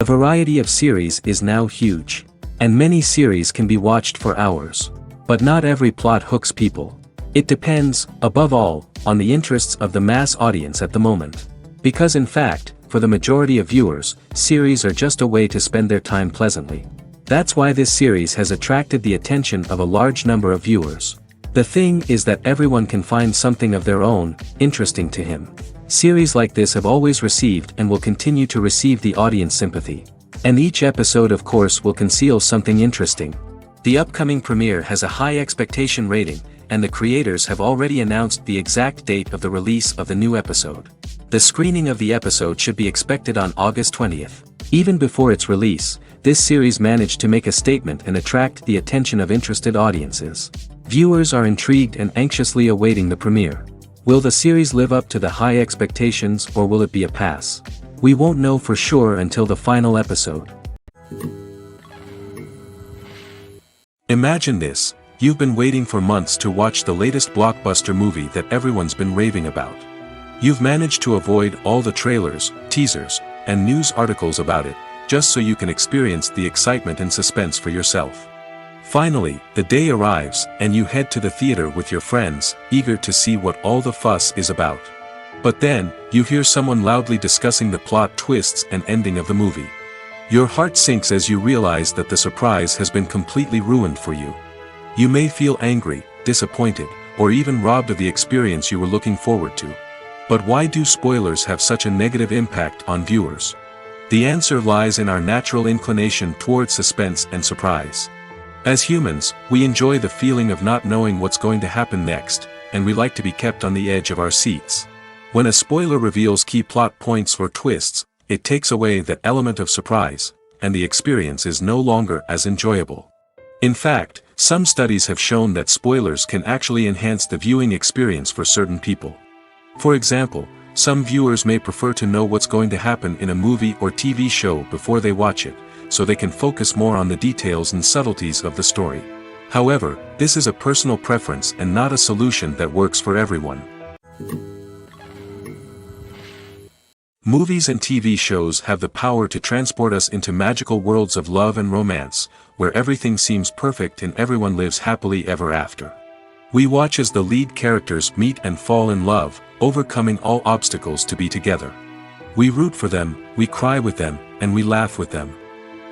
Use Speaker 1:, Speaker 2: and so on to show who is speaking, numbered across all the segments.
Speaker 1: The variety of series is now huge. And many series can be watched for hours. But not every plot hooks people. It depends, above all, on the interests of the mass audience at the moment. Because in fact, for the majority of viewers, series are just a way to spend their time pleasantly. That's why this series has attracted the attention of a large number of viewers. The thing is that everyone can find something of their own, interesting to him. Series like this have always received and will continue to receive the audience sympathy. And each episode of course will conceal something interesting. The upcoming premiere has a high expectation rating, and the creators have already announced the exact date of the release of the new episode. The screening of the episode should be expected on August 20th. Even before its release, this series managed to make a statement and attract the attention of interested audiences. Viewers are intrigued and anxiously awaiting the premiere. Will the series live up to the high expectations or will it be a pass? We won't know for sure until the final episode. Imagine this, you've been waiting for months to watch the latest blockbuster movie that everyone's been raving about. You've managed to avoid all the trailers, teasers, and news articles about it, just so you can experience the excitement and suspense for yourself. Finally, the day arrives, and you head to the theater with your friends, eager to see what all the fuss is about. But then, you hear someone loudly discussing the plot twists and ending of the movie. Your heart sinks as you realize that the surprise has been completely ruined for you. You may feel angry, disappointed, or even robbed of the experience you were looking forward to. But why do spoilers have such a negative impact on viewers? The answer lies in our natural inclination toward suspense and surprise. As humans, we enjoy the feeling of not knowing what's going to happen next, and we like to be kept on the edge of our seats. When a spoiler reveals key plot points or twists, it takes away that element of surprise, and the experience is no longer as enjoyable. In fact, some studies have shown that spoilers can actually enhance the viewing experience for certain people. For example, some viewers may prefer to know what's going to happen in a movie or TV show before they watch it, so they can focus more on the details and subtleties of the story. However, this is a personal preference and not a solution that works for everyone. Movies and TV shows have the power to transport us into magical worlds of love and romance, where everything seems perfect and everyone lives happily ever after. We watch as the lead characters meet and fall in love, overcoming all obstacles to be together. We root for them, we cry with them, and we laugh with them.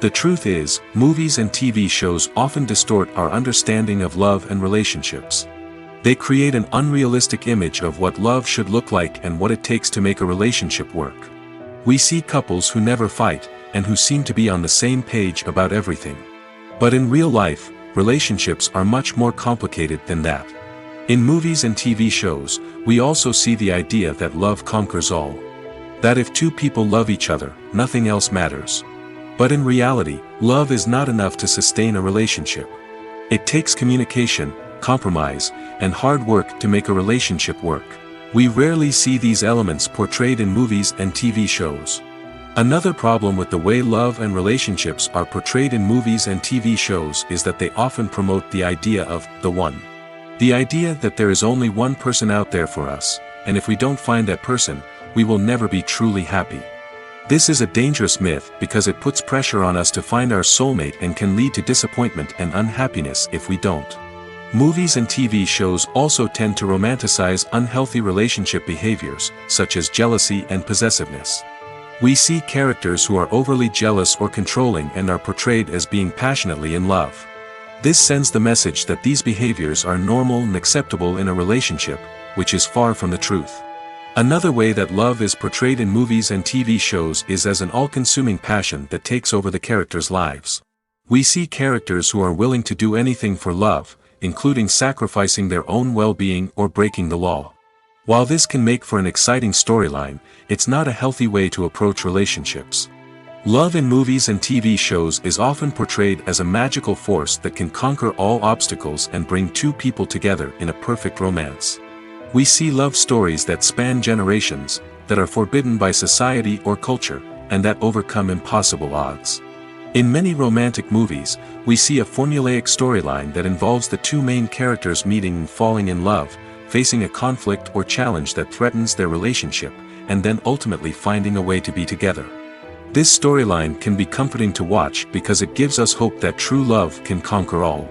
Speaker 1: The truth is, movies and TV shows often distort our understanding of love and relationships. They create an unrealistic image of what love should look like and what it takes to make a relationship work. We see couples who never fight, and who seem to be on the same page about everything. But in real life, relationships are much more complicated than that. In movies and TV shows, we also see the idea that love conquers all. That if two people love each other, nothing else matters. But in reality, love is not enough to sustain a relationship. It takes communication, compromise, and hard work to make a relationship work. We rarely see these elements portrayed in movies and TV shows. Another problem with the way love and relationships are portrayed in movies and TV shows is that they often promote the idea of the one. The idea that there is only one person out there for us, and if we don't find that person, we will never be truly happy. This is a dangerous myth because it puts pressure on us to find our soulmate and can lead to disappointment and unhappiness if we don't. Movies and TV shows also tend to romanticize unhealthy relationship behaviors, such as jealousy and possessiveness. We see characters who are overly jealous or controlling and are portrayed as being passionately in love. This sends the message that these behaviors are normal and acceptable in a relationship, which is far from the truth. Another way that love is portrayed in movies and TV shows is as an all-consuming passion that takes over the characters' lives. We see characters who are willing to do anything for love, including sacrificing their own well-being or breaking the law. While this can make for an exciting storyline, it's not a healthy way to approach relationships. Love in movies and TV shows is often portrayed as a magical force that can conquer all obstacles and bring two people together in a perfect romance. We see love stories that span generations, that are forbidden by society or culture, and that overcome impossible odds. In many romantic movies, we see a formulaic storyline that involves the two main characters meeting and falling in love, facing a conflict or challenge that threatens their relationship, and then ultimately finding a way to be together. This storyline can be comforting to watch because it gives us hope that true love can conquer all.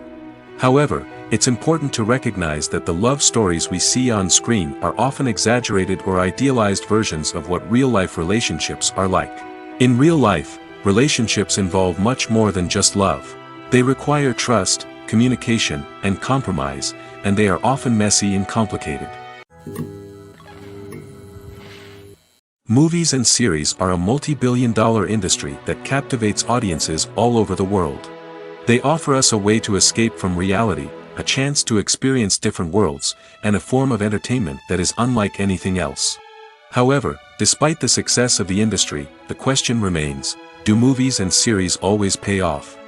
Speaker 1: However, it's important to recognize that the love stories we see on screen are often exaggerated or idealized versions of what real-life relationships are like. In real life, relationships involve much more than just love. They require trust, communication, and compromise, and they are often messy and complicated. Movies and series are a multi-billion-dollar industry that captivates audiences all over the world. They offer us a way to escape from reality, a chance to experience different worlds, and a form of entertainment that is unlike anything else. However, despite the success of the industry, the question remains, do movies and series always pay off?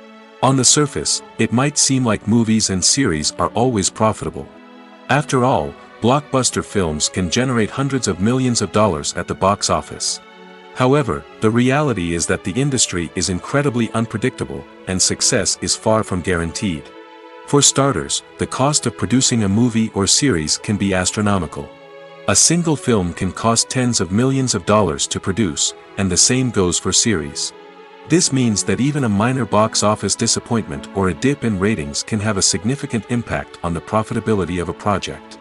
Speaker 1: On the surface, it might seem like movies and series are always profitable. After all, blockbuster films can generate hundreds of millions of dollars at the box office. However, the reality is that the industry is incredibly unpredictable, and success is far from guaranteed. For starters, the cost of producing a movie or series can be astronomical. A single film can cost tens of millions of dollars to produce, and the same goes for series. This means that even a minor box office disappointment or a dip in ratings can have a significant impact on the profitability of a project.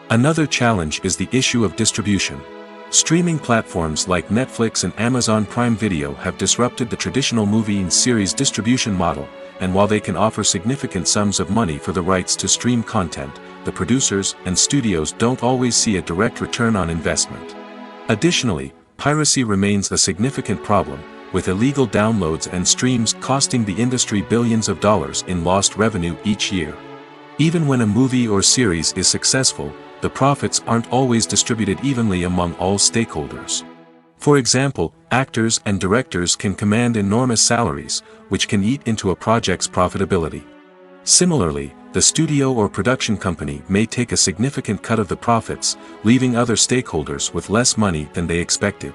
Speaker 1: Another challenge is the issue of distribution. Streaming platforms like Netflix and Amazon Prime Video have disrupted the traditional movie and series distribution model, and while they can offer significant sums of money for the rights to stream content, the producers and studios don't always see a direct return on investment. Additionally, piracy remains a significant problem, with illegal downloads and streams costing the industry billions of dollars in lost revenue each year. Even when a movie or series is successful, the profits aren't always distributed evenly among all stakeholders. For example, actors and directors can command enormous salaries, which can eat into a project's profitability. Similarly, the studio or production company may take a significant cut of the profits, leaving other stakeholders with less money than they expected.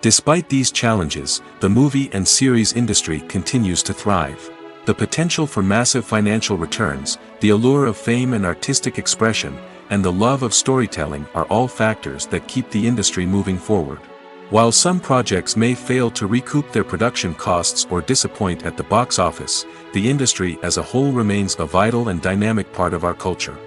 Speaker 1: Despite these challenges, the movie and series industry continues to thrive. The potential for massive financial returns, the allure of fame and artistic expression, and the love of storytelling are all factors that keep the industry moving forward. While some projects may fail to recoup their production costs or disappoint at the box office, the industry as a whole remains a vital and dynamic part of our culture.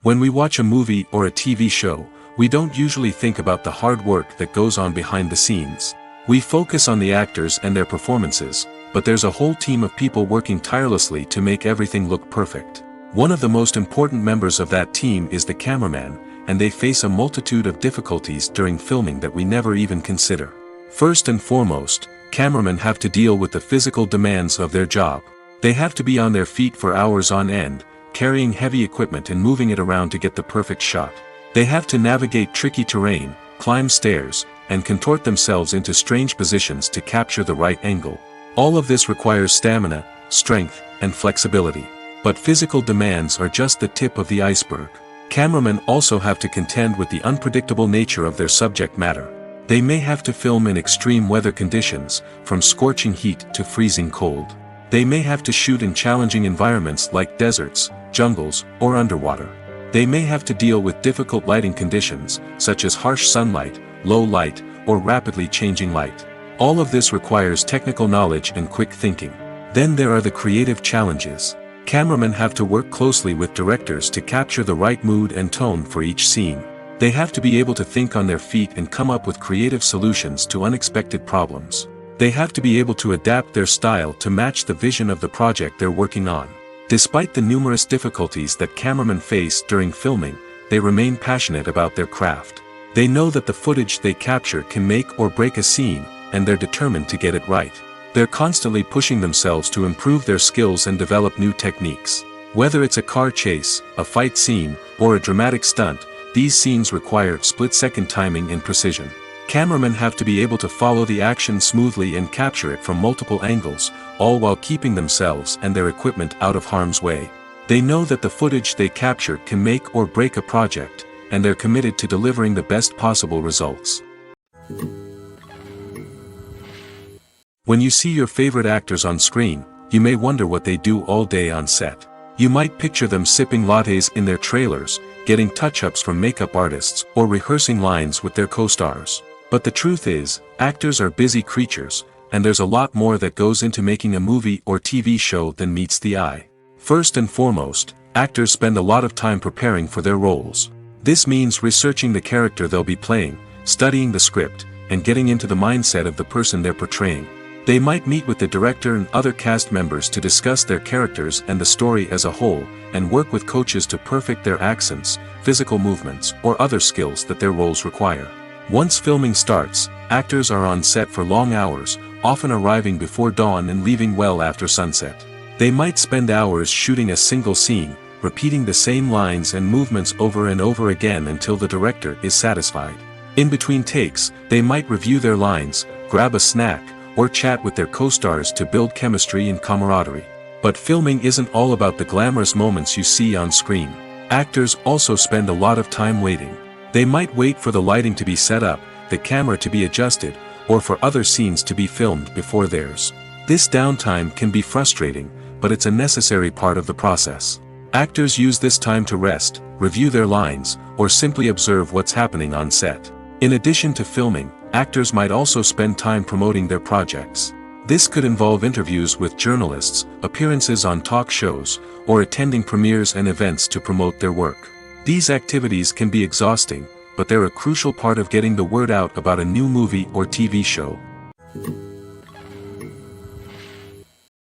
Speaker 1: When we watch a movie or a TV show, we don't usually think about the hard work that goes on behind the scenes. We focus on the actors and their performances, but there's a whole team of people working tirelessly to make everything look perfect. One of the most important members of that team is the cameraman, and they face a multitude of difficulties during filming that we never even consider. First and foremost, cameramen have to deal with the physical demands of their job. They have to be on their feet for hours on end, carrying heavy equipment and moving it around to get the perfect shot. They have to navigate tricky terrain, climb stairs, and contort themselves into strange positions to capture the right angle. All of this requires stamina, strength, and flexibility. But physical demands are just the tip of the iceberg. Cameramen also have to contend with the unpredictable nature of their subject matter. They may have to film in extreme weather conditions, from scorching heat to freezing cold. They may have to shoot in challenging environments like deserts, jungles, or underwater. They may have to deal with difficult lighting conditions, such as harsh sunlight, low light, or rapidly changing light. All of this requires technical knowledge and quick thinking. Then there are the creative challenges. Cameramen have to work closely with directors to capture the right mood and tone for each scene. They have to be able to think on their feet and come up with creative solutions to unexpected problems. They have to be able to adapt their style to match the vision of the project they're working on. Despite the numerous difficulties that cameramen face during filming, they remain passionate about their craft. They know that the footage they capture can make or break a scene, and they're determined to get it right. They're constantly pushing themselves to improve their skills and develop new techniques. Whether it's a car chase, a fight scene, or a dramatic stunt, these scenes require split-second timing and precision. Cameramen have to be able to follow the action smoothly and capture it from multiple angles, all while keeping themselves and their equipment out of harm's way. They know that the footage they capture can make or break a project, and they're committed to delivering the best possible results. When you see your favorite actors on screen, you may wonder what they do all day on set. You might picture them sipping lattes in their trailers, getting touch-ups from makeup artists, or rehearsing lines with their co-stars. But the truth is, actors are busy creatures, and there's a lot more that goes into making a movie or TV show than meets the eye. First and foremost, actors spend a lot of time preparing for their roles. This means researching the character they'll be playing, studying the script, and getting into the mindset of the person they're portraying. They might meet with the director and other cast members to discuss their characters and the story as a whole, and work with coaches to perfect their accents, physical movements, or other skills that their roles require. Once filming starts, actors are on set for long hours, often arriving before dawn and leaving well after sunset. They might spend hours shooting a single scene, repeating the same lines and movements over and over again until the director is satisfied. In between takes, they might review their lines, grab a snack, or chat with their co-stars to build chemistry and camaraderie. But filming isn't all about the glamorous moments you see on screen. Actors also spend a lot of time waiting. They might wait for the lighting to be set up, the camera to be adjusted, or for other scenes to be filmed before theirs. This downtime can be frustrating, but it's a necessary part of the process. Actors use this time to rest, review their lines, or simply observe what's happening on set. In addition to filming, actors might also spend time promoting their projects. This could involve interviews with journalists, appearances on talk shows, or attending premieres and events to promote their work. These activities can be exhausting, but they're a crucial part of getting the word out about a new movie or TV show.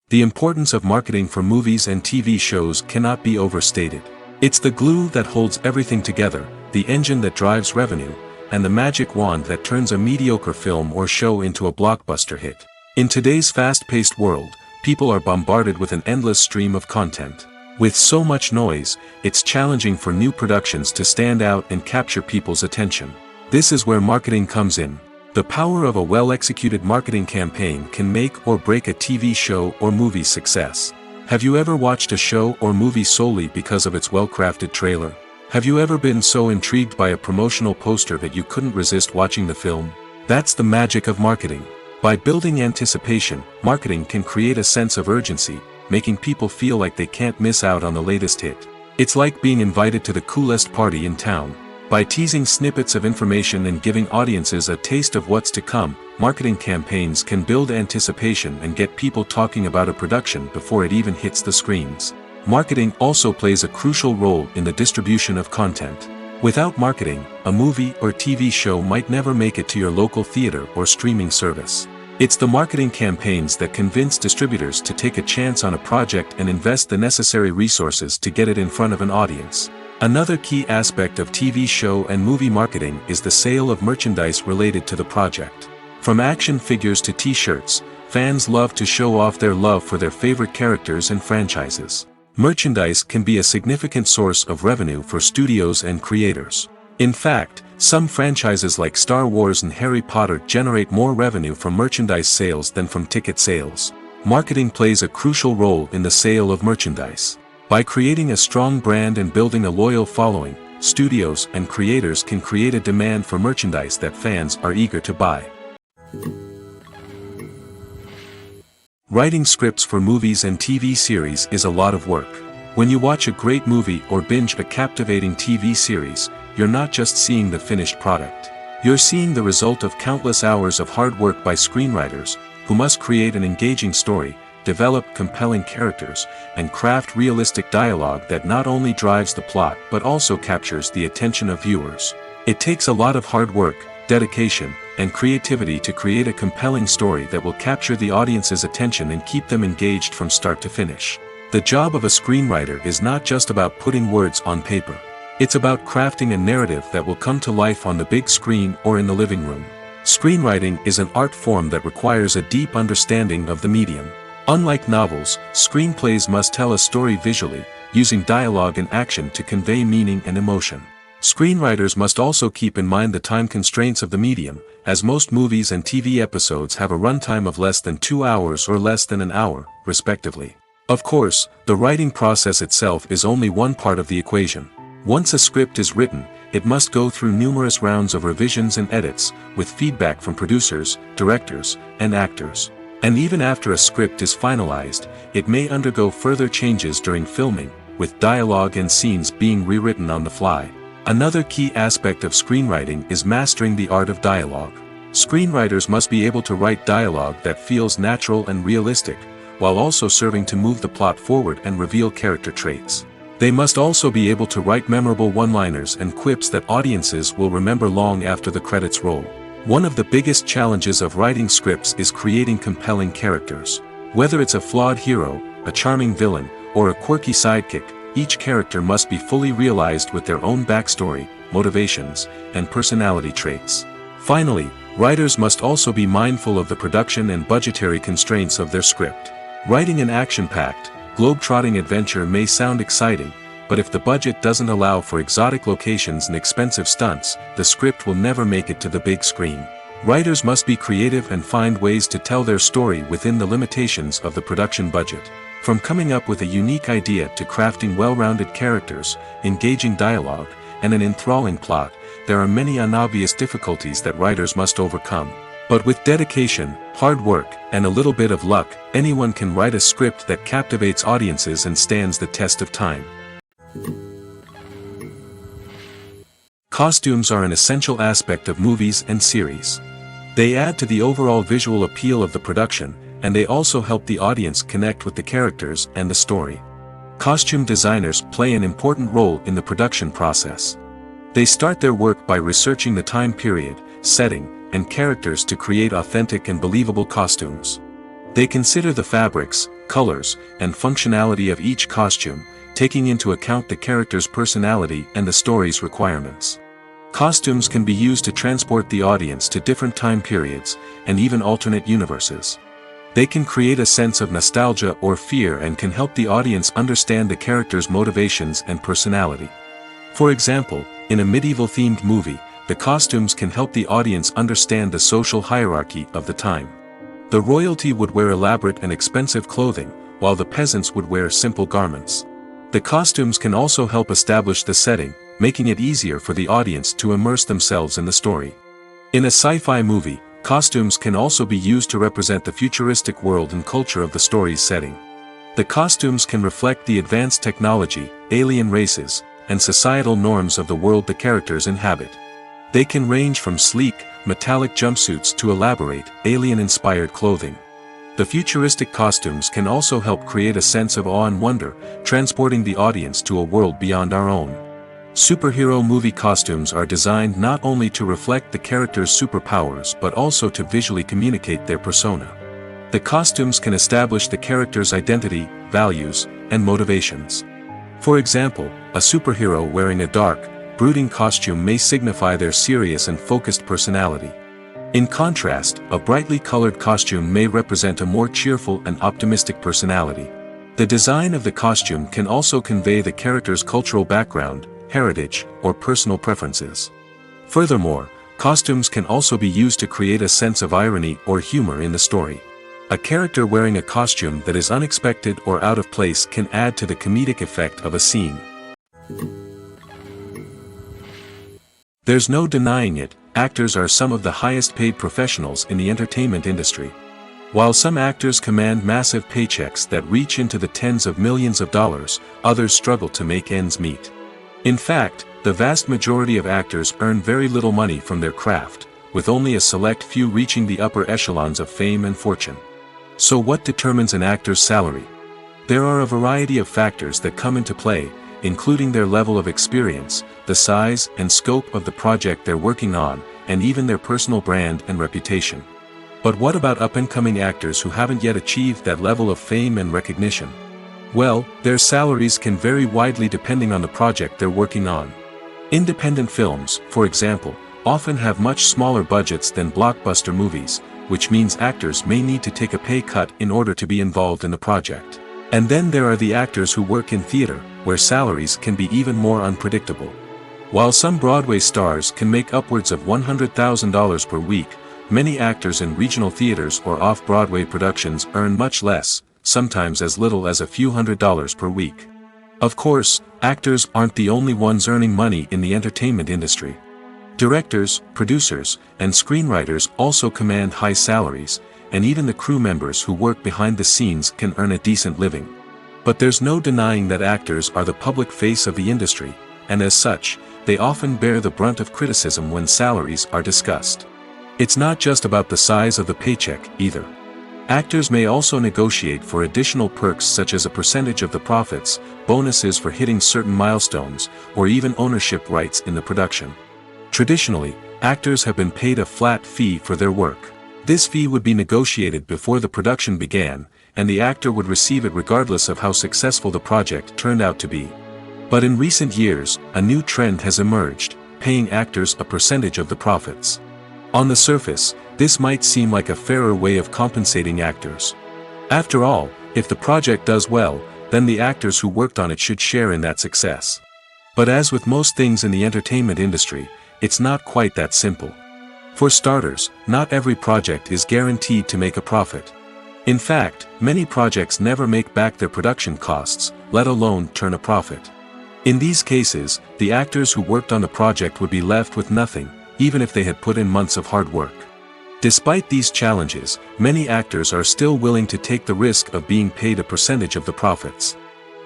Speaker 1: The importance of marketing for movies and TV shows cannot be overstated. It's the glue that holds everything together, the engine that drives revenue, and the magic wand that turns a mediocre film or show into a blockbuster hit. In today's fast-paced world, people are bombarded with an endless stream of content. With so much noise, it's challenging for new productions to stand out and capture people's attention. This is where marketing comes in. The power of a well-executed marketing campaign can make or break a TV show or movie's success. Have you ever watched a show or movie solely because of its well-crafted trailer? Have you ever been so intrigued by a promotional poster that you couldn't resist watching the film? That's the magic of marketing. By building anticipation, marketing can create a sense of urgency, making people feel like they can't miss out on the latest hit. It's like being invited to the coolest party in town. By teasing snippets of information and giving audiences a taste of what's to come, marketing campaigns can build anticipation and get people talking about a production before it even hits the screens. Marketing also plays a crucial role in the distribution of content. Without marketing, a movie or TV show might never make it to your local theater or streaming service. It's the marketing campaigns that convince distributors to take a chance on a project and invest the necessary resources to get it in front of an audience. Another key aspect of TV show and movie marketing is the sale of merchandise related to the project. From action figures to t-shirts, fans love to show off their love for their favorite characters and franchises. Merchandise can be a significant source of revenue for studios and creators. In fact, some franchises like Star Wars and Harry Potter generate more revenue from merchandise sales than from ticket sales. Marketing plays a crucial role in the sale of merchandise. By creating a strong brand and building a loyal following, studios and creators can create a demand for merchandise that fans are eager to buy. Writing scripts for movies and TV series is a lot of work. When you watch a great movie or binge a captivating TV series, you're not just seeing the finished product. You're seeing the result of countless hours of hard work by screenwriters, who must create an engaging story, develop compelling characters, and craft realistic dialogue that not only drives the plot but also captures the attention of viewers. It takes a lot of hard work, dedication, and creativity to create a compelling story that will capture the audience's attention and keep them engaged from start to finish. The job of a screenwriter is not just about putting words on paper. It's about crafting a narrative that will come to life on the big screen or in the living room. Screenwriting is an art form that requires a deep understanding of the medium. Unlike novels, screenplays must tell a story visually, using dialogue and action to convey meaning and emotion. Screenwriters must also keep in mind the time constraints of the medium, as most movies and TV episodes have a runtime of less than 2 hours or less than an hour, respectively. Of course, the writing process itself is only one part of the equation. Once a script is written, it must go through numerous rounds of revisions and edits, with feedback from producers, directors, and actors. And even after a script is finalized, it may undergo further changes during filming, with dialogue and scenes being rewritten on the fly. Another key aspect of screenwriting is mastering the art of dialogue. Screenwriters must be able to write dialogue that feels natural and realistic, while also serving to move the plot forward and reveal character traits. They must also be able to write memorable one-liners and quips that audiences will remember long after the credits roll. One of the biggest challenges of writing scripts is creating compelling characters. Whether it's a flawed hero, a charming villain, or a quirky sidekick, each character must be fully realized with their own backstory, motivations, and personality traits. Finally, writers must also be mindful of the production and budgetary constraints of their script. Writing an action-packed, globe-trotting adventure may sound exciting, but if the budget doesn't allow for exotic locations and expensive stunts, the script will never make it to the big screen. Writers must be creative and find ways to tell their story within the limitations of the production budget. From coming up with a unique idea to crafting well-rounded characters, engaging dialogue, and an enthralling plot, there are many unobvious difficulties that writers must overcome. But with dedication, hard work, and a little bit of luck, anyone can write a script that captivates audiences and stands the test of time. Costumes are an essential aspect of movies and series. They add to the overall visual appeal of the production, and they also help the audience connect with the characters and the story. Costume designers play an important role in the production process. They start their work by researching the time period, setting, and characters to create authentic and believable costumes. They consider the fabrics, colors, and functionality of each costume, taking into account the character's personality and the story's requirements. Costumes can be used to transport the audience to different time periods, and even alternate universes. They can create a sense of nostalgia or fear and can help the audience understand the character's motivations and personality. For example, in a medieval-themed movie, the costumes can help the audience understand the social hierarchy of the time. The royalty would wear elaborate and expensive clothing, while the peasants would wear simple garments. The costumes can also help establish the setting, making it easier for the audience to immerse themselves in the story. In a sci-fi movie, costumes can also be used to represent the futuristic world and culture of the story's setting. The costumes can reflect the advanced technology, alien races, and societal norms of the world the characters inhabit. They can range from sleek, metallic jumpsuits to elaborate, alien-inspired clothing. The futuristic costumes can also help create a sense of awe and wonder, transporting the audience to a world beyond our own. Superhero movie costumes are designed not only to reflect the character's superpowers but also to visually communicate their persona. The costumes can establish the character's identity, values, and motivations. For example, a superhero wearing a dark, brooding costume may signify their serious and focused personality. In contrast, a brightly colored costume may represent a more cheerful and optimistic personality. The design of the costume can also convey the character's cultural background, heritage, or personal preferences. Furthermore, costumes can also be used to create a sense of irony or humor in the story. A character wearing a costume that is unexpected or out of place can add to the comedic effect of a scene. There's no denying it, actors are some of the highest paid professionals in the entertainment industry. While some actors command massive paychecks that reach into the tens of millions of dollars, others struggle to make ends meet. In fact, the vast majority of actors earn very little money from their craft, with only a select few reaching the upper echelons of fame and fortune. So what determines an actor's salary? There are a variety of factors that come into play, including their level of experience, the size and scope of the project they're working on, and even their personal brand and reputation. But what about up-and-coming actors who haven't yet achieved that level of fame and recognition? Well, their salaries can vary widely depending on the project they're working on. Independent films, for example, often have much smaller budgets than blockbuster movies, which means actors may need to take a pay cut in order to be involved in the project. And then there are the actors who work in theater, where salaries can be even more unpredictable. While some Broadway stars can make upwards of $100,000 per week, many actors in regional theaters or off-Broadway productions earn much less, sometimes as little as a few $100s per week. Of course, actors aren't the only ones earning money in the entertainment industry. Directors, producers, and screenwriters also command high salaries, and even the crew members who work behind the scenes can earn a decent living. But there's no denying that actors are the public face of the industry, and as such, they often bear the brunt of criticism when salaries are discussed. It's not just about the size of the paycheck, either. Actors may also negotiate for additional perks such as a percentage of the profits, bonuses for hitting certain milestones, or even ownership rights in the production. Traditionally, actors have been paid a flat fee for their work. This fee would be negotiated before the production began, and the actor would receive it regardless of how successful the project turned out to be. But in recent years, a new trend has emerged, paying actors a percentage of the profits. On the surface, this might seem like a fairer way of compensating actors. After all, if the project does well, then the actors who worked on it should share in that success. But as with most things in the entertainment industry, it's not quite that simple. For starters, not every project is guaranteed to make a profit. In fact, many projects never make back their production costs, let alone turn a profit. In these cases, the actors who worked on the project would be left with nothing, even if they had put in months of hard work. Despite these challenges, many actors are still willing to take the risk of being paid a percentage of the profits.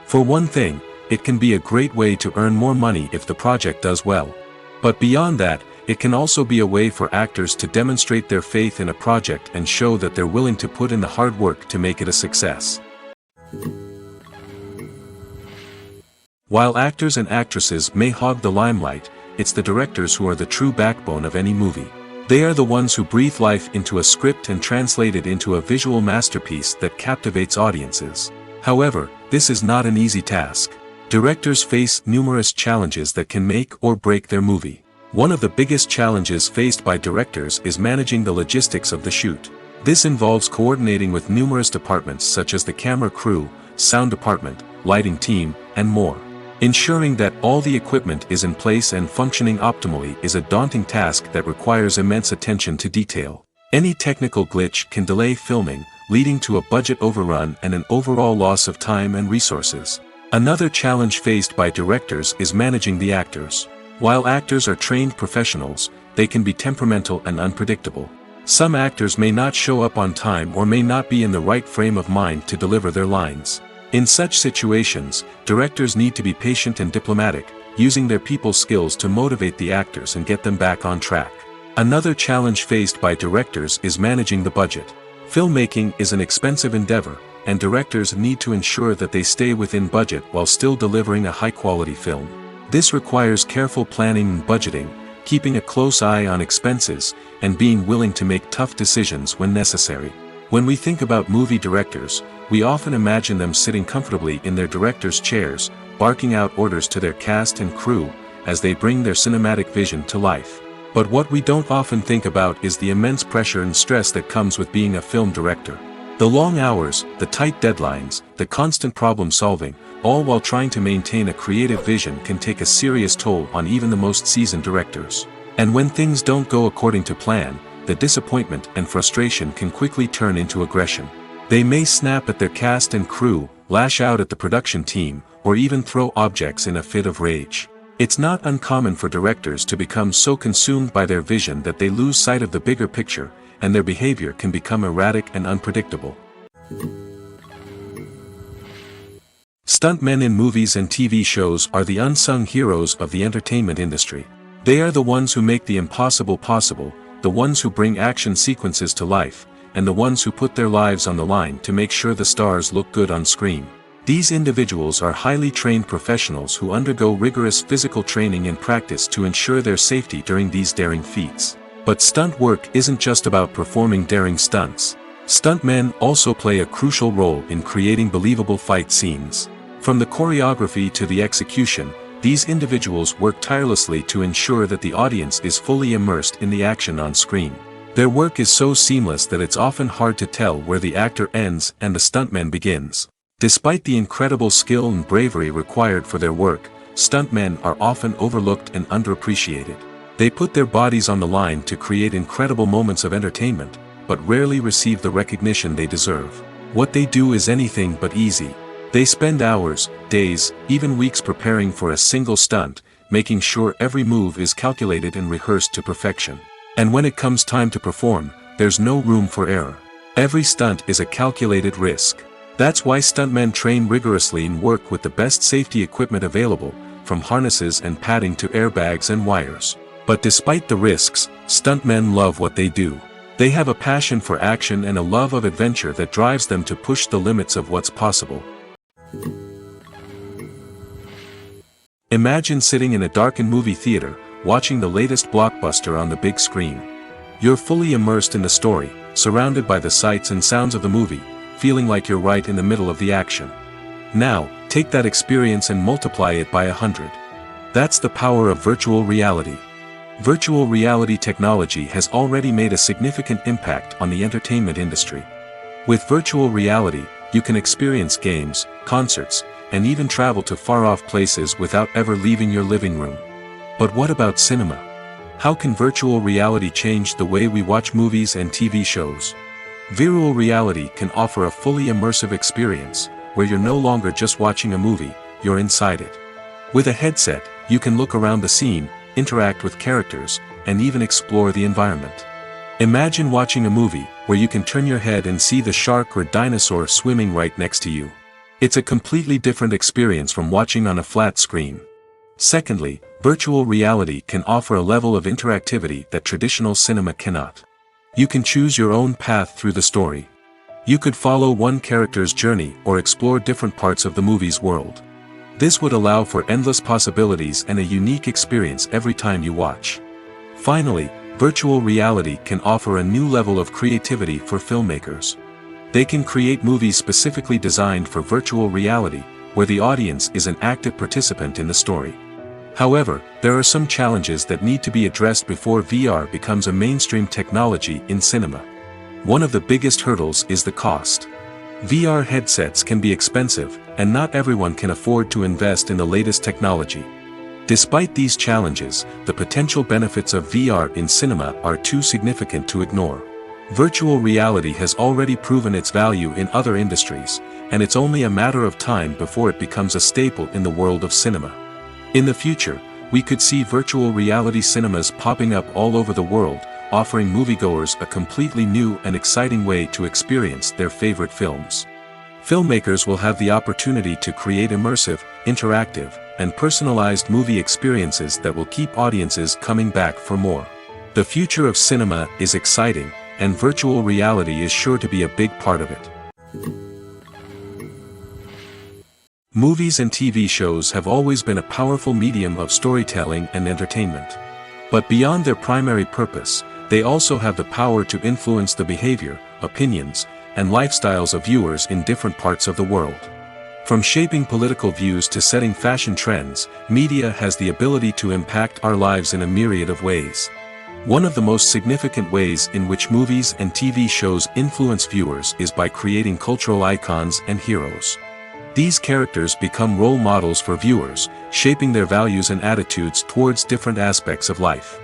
Speaker 1: For one thing, it can be a great way to earn more money if the project does well. But beyond that, it can also be a way for actors to demonstrate their faith in a project and show that they're willing to put in the hard work to make it a success. While actors and actresses may hog the limelight, it's the directors who are the true backbone of any movie. They are the ones who breathe life into a script and translate it into a visual masterpiece that captivates audiences. However, this is not an easy task. Directors face numerous challenges that can make or break their movie. One of the biggest challenges faced by directors is managing the logistics of the shoot. This involves coordinating with numerous departments such as the camera crew, sound department, lighting team, and more. Ensuring that all the equipment is in place and functioning optimally is a daunting task that requires immense attention to detail. Any technical glitch can delay filming, leading to a budget overrun and an overall loss of time and resources. Another challenge faced by directors is managing the actors. While actors are trained professionals, they can be temperamental and unpredictable. Some actors may not show up on time or may not be in the right frame of mind to deliver their lines. In such situations, directors need to be patient and diplomatic, using their people skills to motivate the actors and get them back on track. Another challenge faced by directors is managing the budget. Filmmaking is an expensive endeavor, and directors need to ensure that they stay within budget while still delivering a high-quality film. This requires careful planning and budgeting, keeping a close eye on expenses, and being willing to make tough decisions when necessary. When we think about movie directors, we often imagine them sitting comfortably in their director's chairs, barking out orders to their cast and crew, as they bring their cinematic vision to life. But what we don't often think about is the immense pressure and stress that comes with being a film director. The long hours, the tight deadlines, the constant problem solving, all while trying to maintain a creative vision can take a serious toll on even the most seasoned directors. And when things don't go according to plan, the disappointment and frustration can quickly turn into aggression. They may snap at their cast and crew, lash out at the production team, or even throw objects in a fit of rage. It's not uncommon for directors to become so consumed by their vision that they lose sight of the bigger picture, and their behavior can become erratic and unpredictable. Stuntmen in movies and TV shows are the unsung heroes of the entertainment industry. They are the ones who make the impossible possible, the ones who bring action sequences to life, and the ones who put their lives on the line to make sure the stars look good on screen. These individuals are highly trained professionals who undergo rigorous physical training and practice to ensure their safety during these daring feats. But stunt work isn't just about performing daring stunts. Stuntmen also play a crucial role in creating believable fight scenes. From the choreography to the execution, these individuals work tirelessly to ensure that the audience is fully immersed in the action on screen. Their work is so seamless that it's often hard to tell where the actor ends and the stuntman begins. Despite the incredible skill and bravery required for their work, stuntmen are often overlooked and underappreciated. They put their bodies on the line to create incredible moments of entertainment, but rarely receive the recognition they deserve. What they do is anything but easy. They spend hours, days, even weeks preparing for a single stunt, making sure every move is calculated and rehearsed to perfection. And when it comes time to perform, there's no room for error. Every stunt is a calculated risk. That's why stuntmen train rigorously and work with the best safety equipment available, from harnesses and padding to airbags and wires. But despite the risks, stuntmen love what they do. They have a passion for action and a love of adventure that drives them to push the limits of what's possible. Imagine sitting in a darkened movie theater, watching the latest blockbuster on the big screen. You're fully immersed in the story, surrounded by the sights and sounds of the movie, feeling like you're right in the middle of the action. Now, take that experience and multiply it by 100. That's the power of virtual reality. Virtual reality technology has already made a significant impact on the entertainment industry. With virtual reality, you can experience games, concerts, and even travel to far-off places without ever leaving your living room. But what about cinema? How can virtual reality change the way we watch movies and TV shows? Virtual reality can offer a fully immersive experience, where you're no longer just watching a movie, you're inside it. With a headset, you can look around the scene, interact with characters, and even explore the environment. Imagine watching a movie, where you can turn your head and see the shark or dinosaur swimming right next to you. It's a completely different experience from watching on a flat screen. Secondly, virtual reality can offer a level of interactivity that traditional cinema cannot. You can choose your own path through the story. You could follow one character's journey or explore different parts of the movie's world. This would allow for endless possibilities and a unique experience every time you watch. Finally, virtual reality can offer a new level of creativity for filmmakers. They can create movies specifically designed for virtual reality, where the audience is an active participant in the story. However, there are some challenges that need to be addressed before VR becomes a mainstream technology in cinema. One of the biggest hurdles is the cost. VR headsets can be expensive, and not everyone can afford to invest in the latest technology. Despite these challenges, the potential benefits of VR in cinema are too significant to ignore. Virtual reality has already proven its value in other industries, and it's only a matter of time before it becomes a staple in the world of cinema. In the future, we could see virtual reality cinemas popping up all over the world, offering moviegoers a completely new and exciting way to experience their favorite films. Filmmakers will have the opportunity to create immersive, interactive, and personalized movie experiences that will keep audiences coming back for more. The future of cinema is exciting, and virtual reality is sure to be a big part of it. Movies and TV shows have always been a powerful medium of storytelling and entertainment. But beyond their primary purpose, they also have the power to influence the behavior, opinions, and lifestyles of viewers in different parts of the world. From shaping political views to setting fashion trends, media has the ability to impact our lives in a myriad of ways. One of the most significant ways in which movies and TV shows influence viewers is by creating cultural icons and heroes. These characters become role models for viewers, shaping their values and attitudes towards different aspects of life.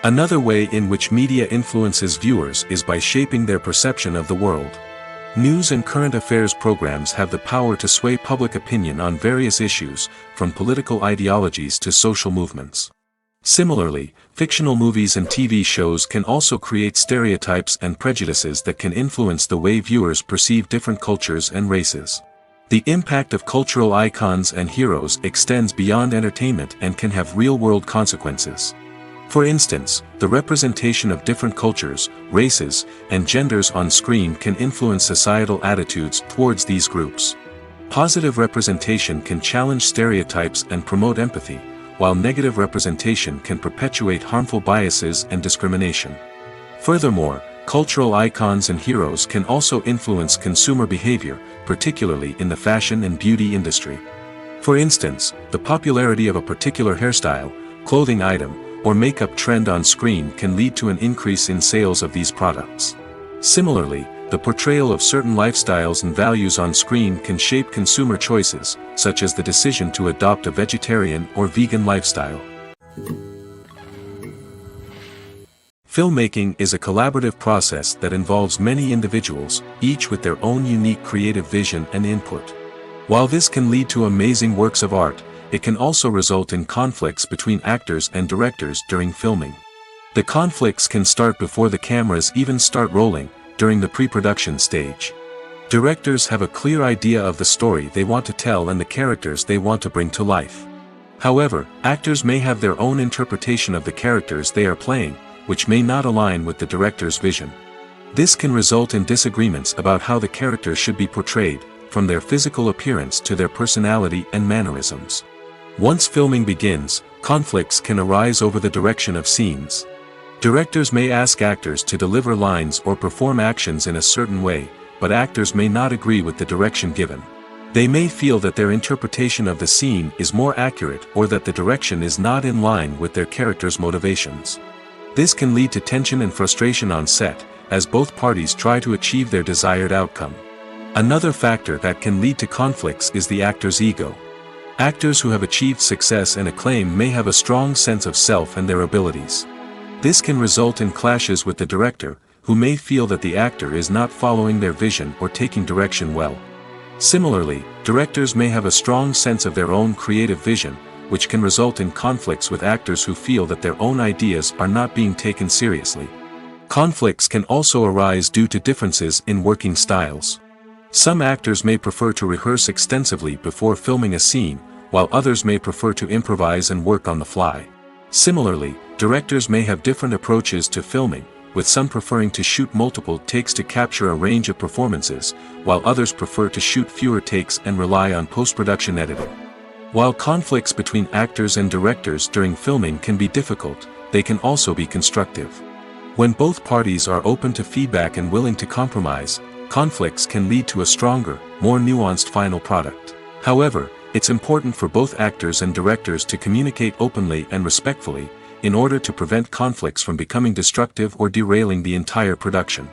Speaker 1: Another way in which media influences viewers is by shaping their perception of the world. News and current affairs programs have the power to sway public opinion on various issues, from political ideologies to social movements. Similarly, fictional movies and TV shows can also create stereotypes and prejudices that can influence the way viewers perceive different cultures and races. The impact of cultural icons and heroes extends beyond entertainment and can have real-world consequences. For instance, the representation of different cultures, races, and genders on screen can influence societal attitudes towards these groups. Positive representation can challenge stereotypes and promote empathy, while negative representation can perpetuate harmful biases and discrimination. Furthermore, cultural icons and heroes can also influence consumer behavior, particularly in the fashion and beauty industry. For instance, the popularity of a particular hairstyle, clothing item, or makeup trend on screen can lead to an increase in sales of these products. Similarly, the portrayal of certain lifestyles and values on screen can shape consumer choices, such as the decision to adopt a vegetarian or vegan lifestyle. Filmmaking is a collaborative process that involves many individuals, each with their own unique creative vision and input. While this can lead to amazing works of art, it can also result in conflicts between actors and directors during filming. The conflicts can start before the cameras even start rolling, during the pre-production stage. Directors have a clear idea of the story they want to tell and the characters they want to bring to life. However, actors may have their own interpretation of the characters they are playing, which may not align with the director's vision. This can result in disagreements about how the characters should be portrayed, from their physical appearance to their personality and mannerisms. Once filming begins, conflicts can arise over the direction of scenes. Directors may ask actors to deliver lines or perform actions in a certain way, but actors may not agree with the direction given. They may feel that their interpretation of the scene is more accurate or that the direction is not in line with their character's motivations. This can lead to tension and frustration on set, as both parties try to achieve their desired outcome. Another factor that can lead to conflicts is the actor's ego. Actors who have achieved success and acclaim may have a strong sense of self and their abilities. This can result in clashes with the director, who may feel that the actor is not following their vision or taking direction well. Similarly, directors may have a strong sense of their own creative vision, which can result in conflicts with actors who feel that their own ideas are not being taken seriously. Conflicts can also arise due to differences in working styles. Some actors may prefer to rehearse extensively before filming a scene, while others may prefer to improvise and work on the fly. Similarly, directors may have different approaches to filming, with some preferring to shoot multiple takes to capture a range of performances, while others prefer to shoot fewer takes and rely on post-production editing. While conflicts between actors and directors during filming can be difficult, they can also be constructive. When both parties are open to feedback and willing to compromise, conflicts can lead to a stronger, more nuanced final product. However, it's important for both actors and directors to communicate openly and respectfully, in order to prevent conflicts from becoming destructive or derailing the entire production.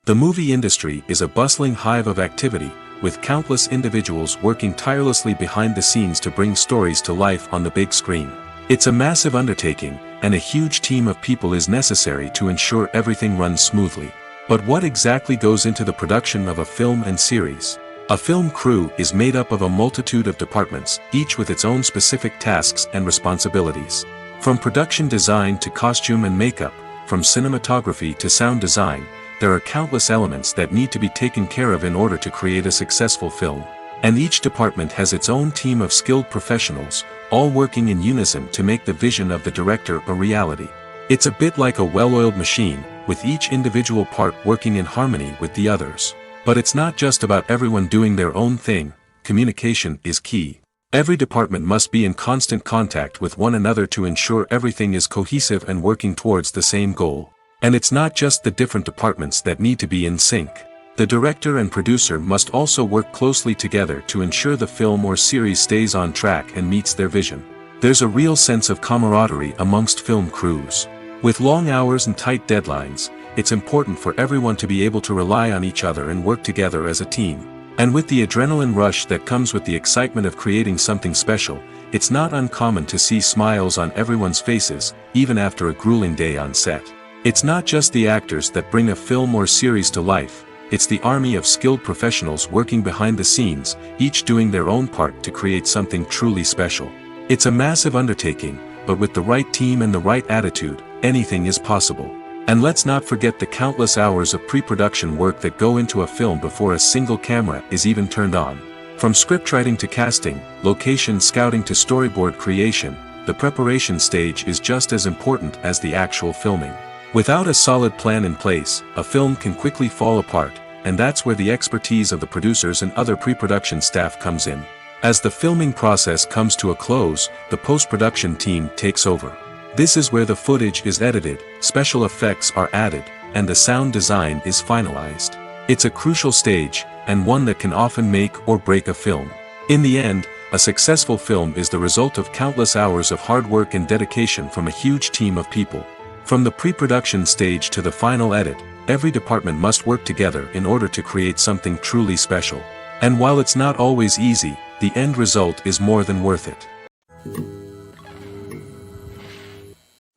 Speaker 1: The movie industry is a bustling hive of activity, with countless individuals working tirelessly behind the scenes to bring stories to life on the big screen. It's a massive undertaking, and a huge team of people is necessary to ensure everything runs smoothly. But what exactly goes into the production of a film and series? A film crew is made up of a multitude of departments, each with its own specific tasks and responsibilities. From production design to costume and makeup, from cinematography to sound design, there are countless elements that need to be taken care of in order to create a successful film. And each department has its own team of skilled professionals, all working in unison to make the vision of the director a reality. It's a bit like a well-oiled machine, with each individual part working in harmony with the others. But it's not just about everyone doing their own thing. Communication is key. Every department must be in constant contact with one another to ensure everything is cohesive and working towards the same goal. And it's not just the different departments that need to be in sync. The director and producer must also work closely together to ensure the film or series stays on track and meets their vision. There's a real sense of camaraderie amongst film crews. With long hours and tight deadlines, it's important for everyone to be able to rely on each other and work together as a team. And with the adrenaline rush that comes with the excitement of creating something special, it's not uncommon to see smiles on everyone's faces, even after a grueling day on set. It's not just the actors that bring a film or series to life. It's the army of skilled professionals working behind the scenes, each doing their own part to create something truly special. It's a massive undertaking, but with the right team and the right attitude, anything is possible. And let's not forget the countless hours of pre-production work that go into a film before a single camera is even turned on. From scriptwriting to casting, location scouting to storyboard creation, the preparation stage is just as important as the actual filming. Without a solid plan in place, a film can quickly fall apart, and that's where the expertise of the producers and other pre-production staff comes in. As the filming process comes to a close, the post-production team takes over. This is where the footage is edited, special effects are added, and the sound design is finalized. It's a crucial stage, and one that can often make or break a film. In the end, a successful film is the result of countless hours of hard work and dedication from a huge team of people. From the pre-production stage to the final edit, every department must work together in order to create something truly special. And while it's not always easy, the end result is more than worth it.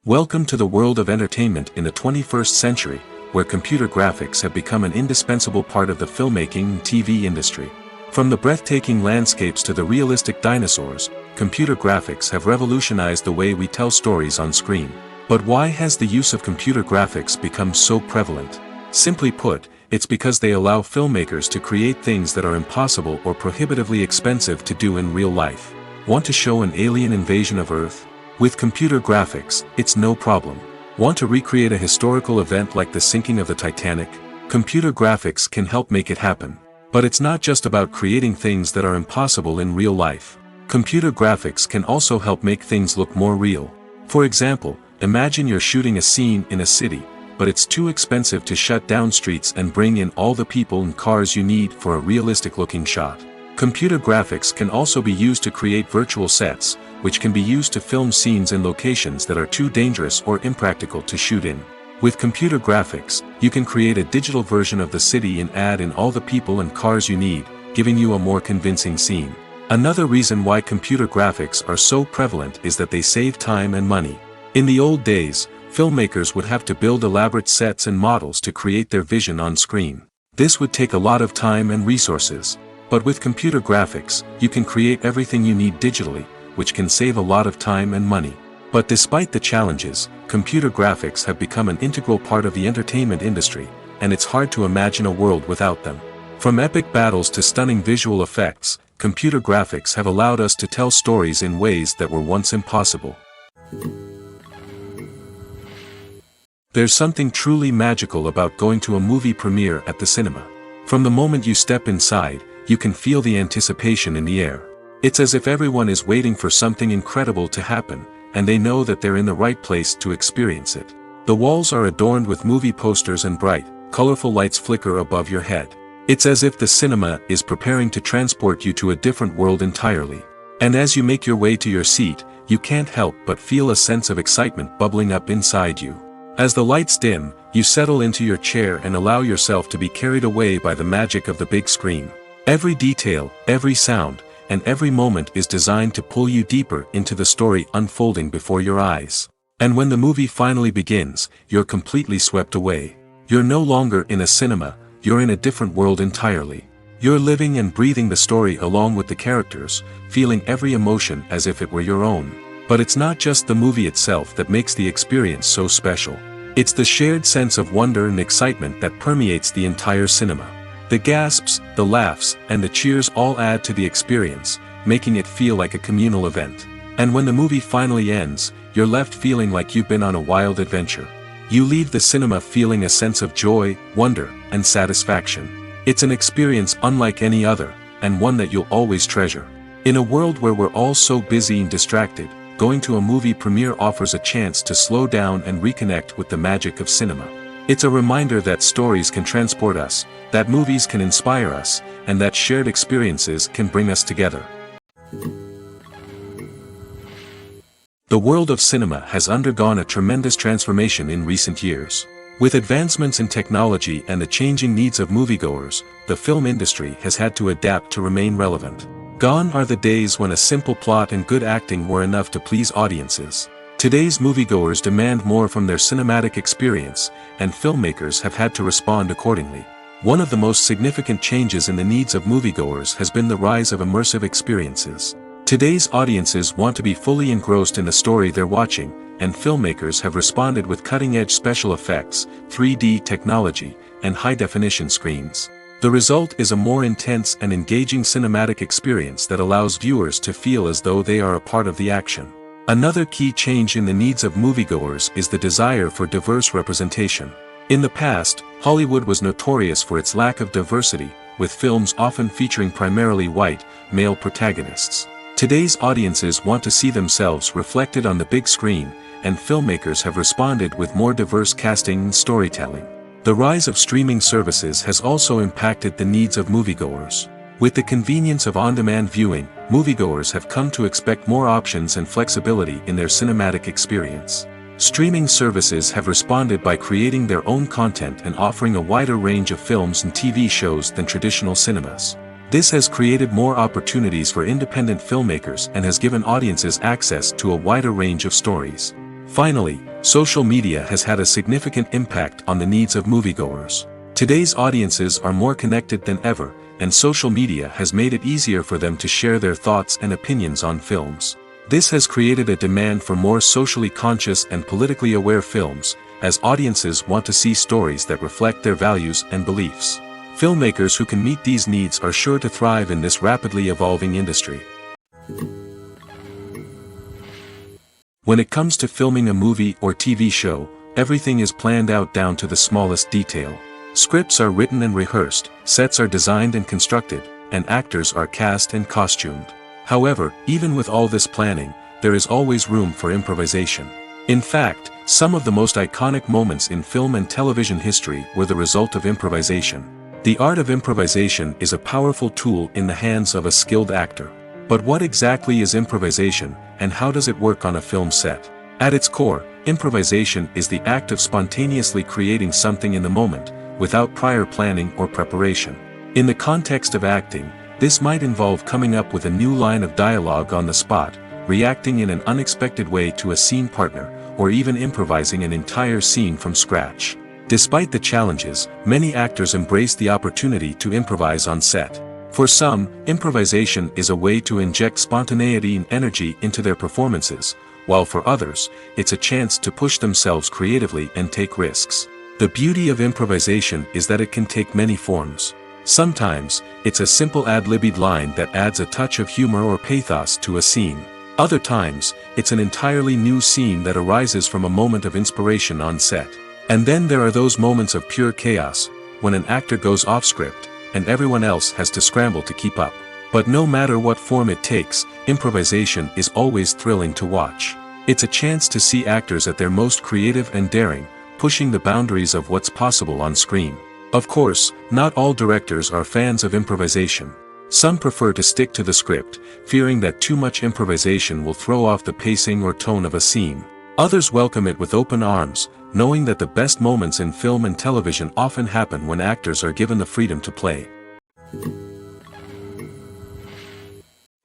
Speaker 1: Welcome to the world of entertainment in the 21st century, where computer graphics have become an indispensable part of the filmmaking and TV industry. From the breathtaking landscapes to the realistic dinosaurs, computer graphics have revolutionized the way we tell stories on screen. But why has the use of computer graphics become so prevalent? Simply put, it's because they allow filmmakers to create things that are impossible or prohibitively expensive to do in real life. Want to show an alien invasion of Earth? With computer graphics, it's no problem. Want to recreate a historical event like the sinking of the Titanic? Computer graphics can help make it happen. But it's not just about creating things that are impossible in real life. Computer graphics can also help make things look more real. For example, imagine you're shooting a scene in a city, but it's too expensive to shut down streets and bring in all the people and cars you need for a realistic-looking shot. Computer graphics can also be used to create virtual sets, which can be used to film scenes in locations that are too dangerous or impractical to shoot in. With computer graphics, you can create a digital version of the city and add in all the people and cars you need, giving you a more convincing scene. Another reason why computer graphics are so prevalent is that they save time and money. In the old days, filmmakers would have to build elaborate sets and models to create their vision on screen. This would take a lot of time and resources. But with computer graphics, you can create everything you need digitally, which can save a lot of time and money. But despite the challenges, computer graphics have become an integral part of the entertainment industry, and it's hard to imagine a world without them. From epic battles to stunning visual effects, computer graphics have allowed us to tell stories in ways that were once impossible. There's something truly magical about going to a movie premiere at the cinema. From the moment you step inside, you can feel the anticipation in the air. It's as if everyone is waiting for something incredible to happen, and they know that they're in the right place to experience it. The walls are adorned with movie posters and bright, colorful lights flicker above your head. It's as if the cinema is preparing to transport you to a different world entirely. And as you make your way to your seat, you can't help but feel a sense of excitement bubbling up inside you. As the lights dim, you settle into your chair and allow yourself to be carried away by the magic of the big screen. Every detail, every sound, and every moment is designed to pull you deeper into the story unfolding before your eyes. And when the movie finally begins, you're completely swept away. You're no longer in a cinema, you're in a different world entirely. You're living and breathing the story along with the characters, feeling every emotion as if it were your own. But it's not just the movie itself that makes the experience so special. It's the shared sense of wonder and excitement that permeates the entire cinema. The gasps, the laughs, and the cheers all add to the experience, making it feel like a communal event. And when the movie finally ends, you're left feeling like you've been on a wild adventure. You leave the cinema feeling a sense of joy, wonder, and satisfaction. It's an experience unlike any other, and one that you'll always treasure. In a world where we're all so busy and distracted, going to a movie premiere offers a chance to slow down and reconnect with the magic of cinema. It's a reminder that stories can transport us, that movies can inspire us, and that shared experiences can bring us together. The world of cinema has undergone a tremendous transformation in recent years. With advancements in technology and the changing needs of moviegoers, the film industry has had to adapt to remain relevant. Gone are the days when a simple plot and good acting were enough to please audiences. Today's moviegoers demand more from their cinematic experience, and filmmakers have had to respond accordingly. One of the most significant changes in the needs of moviegoers has been the rise of immersive experiences. Today's audiences want to be fully engrossed in the story they're watching, and filmmakers have responded with cutting-edge special effects, 3D technology, and high-definition screens. The result is a more intense and engaging cinematic experience that allows viewers to feel as though they are a part of the action. Another key change in the needs of moviegoers is the desire for diverse representation. In the past, Hollywood was notorious for its lack of diversity, with films often featuring primarily white, male protagonists. Today's audiences want to see themselves reflected on the big screen, and filmmakers have responded with more diverse casting and storytelling. The rise of streaming services has also impacted the needs of moviegoers. With the convenience of on-demand viewing, moviegoers have come to expect more options and flexibility in their cinematic experience. Streaming services have responded by creating their own content and offering a wider range of films and TV shows than traditional cinemas. This has created more opportunities for independent filmmakers and has given audiences access to a wider range of stories. Finally, social media has had a significant impact on the needs of moviegoers. Today's audiences are more connected than ever, and social media has made it easier for them to share their thoughts and opinions on films. This has created a demand for more socially conscious and politically aware films, as audiences want to see stories that reflect their values and beliefs. Filmmakers who can meet these needs are sure to thrive in this rapidly evolving industry. When it comes to filming a movie or TV show, everything is planned out down to the smallest detail. Scripts are written and rehearsed, sets are designed and constructed, and actors are cast and costumed. However, even with all this planning, there is always room for improvisation. In fact, some of the most iconic moments in film and television history were the result of improvisation. The art of improvisation is a powerful tool in the hands of a skilled actor. But what exactly is improvisation, and how does it work on a film set? At its core, improvisation is the act of spontaneously creating something in the moment, without prior planning or preparation. In the context of acting, this might involve coming up with a new line of dialogue on the spot, reacting in an unexpected way to a scene partner, or even improvising an entire scene from scratch. Despite the challenges, many actors embrace the opportunity to improvise on set. For some, improvisation is a way to inject spontaneity and energy into their performances, while for others, it's a chance to push themselves creatively and take risks. The beauty of improvisation is that it can take many forms. Sometimes, it's a simple ad-libbed line that adds a touch of humor or pathos to a scene. Other times, it's an entirely new scene that arises from a moment of inspiration on set. And then there are those moments of pure chaos, when an actor goes off script, and everyone else has to scramble to keep up. But no matter what form it takes, improvisation is always thrilling to watch. It's a chance to see actors at their most creative and daring, pushing the boundaries of what's possible on screen. Of course, not all directors are fans of improvisation. Some prefer to stick to the script, fearing that too much improvisation will throw off the pacing or tone of a scene. Others welcome it with open arms, knowing that the best moments in film and television often happen when actors are given the freedom to play.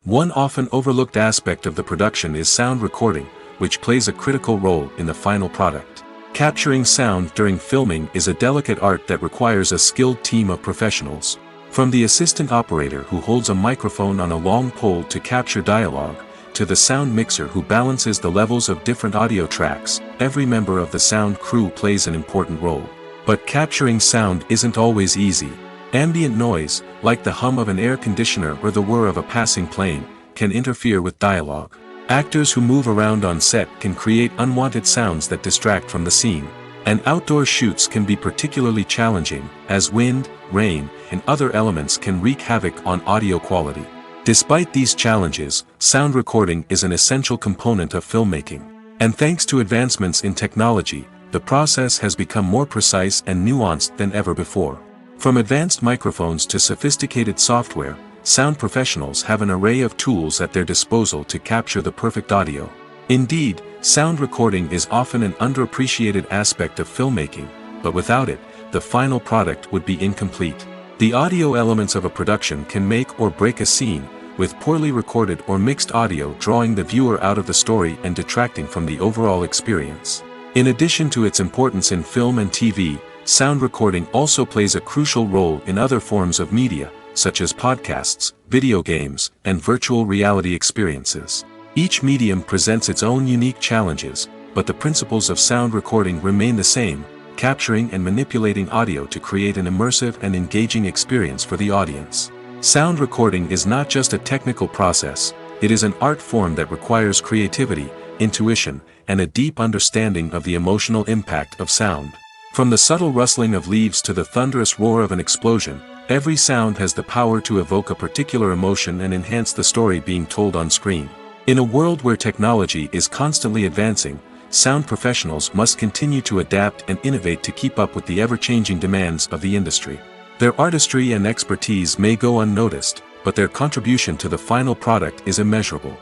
Speaker 1: One often overlooked aspect of the production is sound recording, which plays a critical role in the final product. Capturing sound during filming is a delicate art that requires a skilled team of professionals. From the assistant operator who holds a microphone on a long pole to capture dialogue, to the sound mixer who balances the levels of different audio tracks, every member of the sound crew plays an important role. But capturing sound isn't always easy. Ambient noise, like the hum of an air conditioner or the whir of a passing plane, can interfere with dialogue. Actors who move around on set can create unwanted sounds that distract from the scene. And outdoor shoots can be particularly challenging, as wind, rain, and other elements can wreak havoc on audio quality. Despite these challenges, sound recording is an essential component of filmmaking. And thanks to advancements in technology, the process has become more precise and nuanced than ever before. From advanced microphones to sophisticated software, sound professionals have an array of tools at their disposal to capture the perfect audio. Indeed, sound recording is often an underappreciated aspect of filmmaking, but without it, the final product would be incomplete. The audio elements of a production can make or break a scene, with poorly recorded or mixed audio drawing the viewer out of the story and detracting from the overall experience. In addition to its importance in film and TV, sound recording also plays a crucial role in other forms of media, such as podcasts, video games, and virtual reality experiences. Each medium presents its own unique challenges, but the principles of sound recording remain the same, capturing and manipulating audio to create an immersive and engaging experience for the audience. Sound recording is not just a technical process, it is an art form that requires creativity, intuition, and a deep understanding of the emotional impact of sound. From the subtle rustling of leaves to the thunderous roar of an explosion, every sound has the power to evoke a particular emotion and enhance the story being told on screen. In a world where technology is constantly advancing, sound professionals must continue to adapt and innovate to keep up with the ever-changing demands of the industry. Their artistry and expertise may go unnoticed, but their contribution to the final product is immeasurable.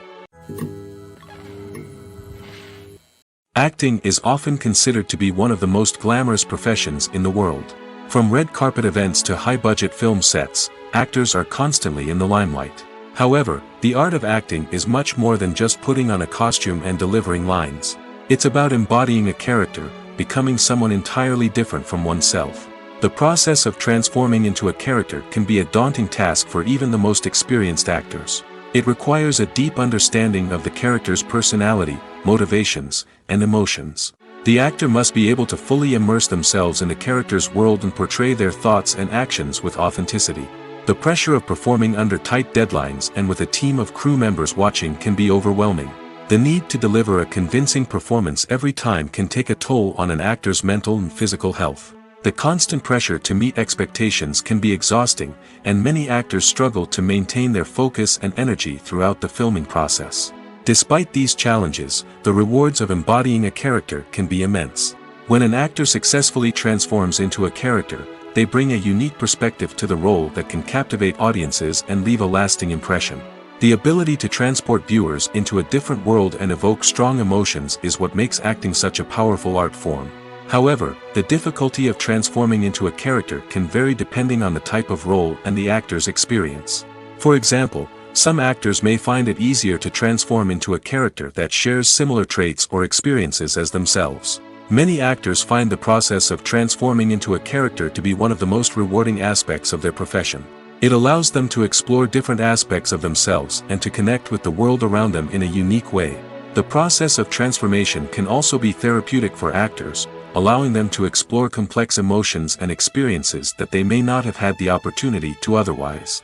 Speaker 1: Acting is often considered to be one of the most glamorous professions in the world. From red carpet events to high-budget film sets, actors are constantly in the limelight. However, the art of acting is much more than just putting on a costume and delivering lines. It's about embodying a character, becoming someone entirely different from oneself. The process of transforming into a character can be a daunting task for even the most experienced actors. It requires a deep understanding of the character's personality, motivations, and emotions. The actor must be able to fully immerse themselves in the character's world and portray their thoughts and actions with authenticity. The pressure of performing under tight deadlines and with a team of crew members watching can be overwhelming. The need to deliver a convincing performance every time can take a toll on an actor's mental and physical health. The constant pressure to meet expectations can be exhausting, and many actors struggle to maintain their focus and energy throughout the filming process. Despite these challenges, the rewards of embodying a character can be immense. When an actor successfully transforms into a character, they bring a unique perspective to the role that can captivate audiences and leave a lasting impression. The ability to transport viewers into a different world and evoke strong emotions is what makes acting such a powerful art form. However, the difficulty of transforming into a character can vary depending on the type of role and the actor's experience. For example, some actors may find it easier to transform into a character that shares similar traits or experiences as themselves. Many actors find the process of transforming into a character to be one of the most rewarding aspects of their profession. It allows them to explore different aspects of themselves and to connect with the world around them in a unique way. The process of transformation can also be therapeutic for actors, allowing them to explore complex emotions and experiences that they may not have had the opportunity to otherwise.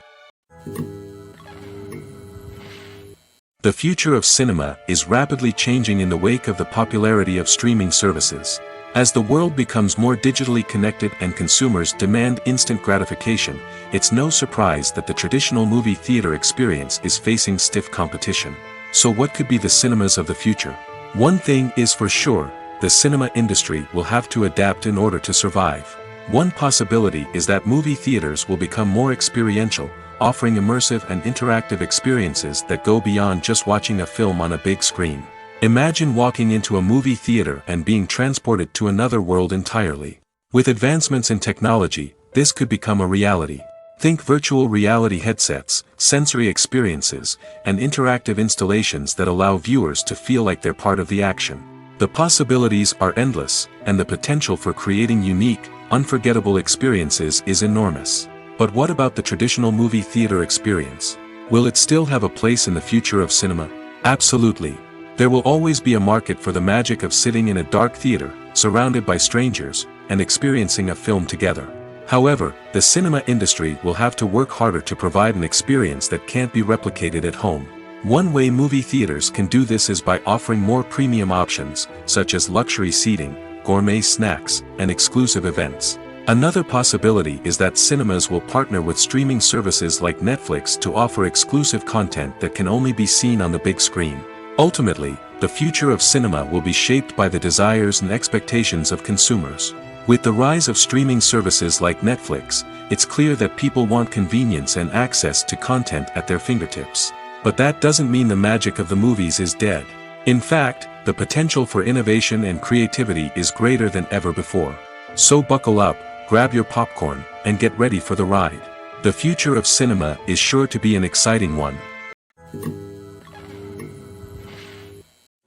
Speaker 1: The future of cinema is rapidly changing in the wake of the popularity of streaming services. As the world becomes more digitally connected and consumers demand instant gratification, it's no surprise that the traditional movie theater experience is facing stiff competition. So what could be the cinemas of the future? One thing is for sure, the cinema industry will have to adapt in order to survive. One possibility is that movie theaters will become more experiential, offering immersive and interactive experiences that go beyond just watching a film on a big screen. Imagine walking into a movie theater and being transported to another world entirely. With advancements in technology, this could become a reality. Think virtual reality headsets, sensory experiences, and interactive installations that allow viewers to feel like they're part of the action. The possibilities are endless, and the potential for creating unique, unforgettable experiences is enormous. But what about the traditional movie theater experience? Will it still have a place in the future of cinema? Absolutely. There will always be a market for the magic of sitting in a dark theater, surrounded by strangers, and experiencing a film together. However, the cinema industry will have to work harder to provide an experience that can't be replicated at home. One way movie theaters can do this is by offering more premium options, such as luxury seating, gourmet snacks, and exclusive events. Another possibility is that cinemas will partner with streaming services like Netflix to offer exclusive content that can only be seen on the big screen. Ultimately, the future of cinema will be shaped by the desires and expectations of consumers. With the rise of streaming services like Netflix, it's clear that people want convenience and access to content at their fingertips. But that doesn't mean the magic of the movies is dead. In fact, the potential for innovation and creativity is greater than ever before. So buckle up, grab your popcorn, and get ready for the ride. The future of cinema is sure to be an exciting one.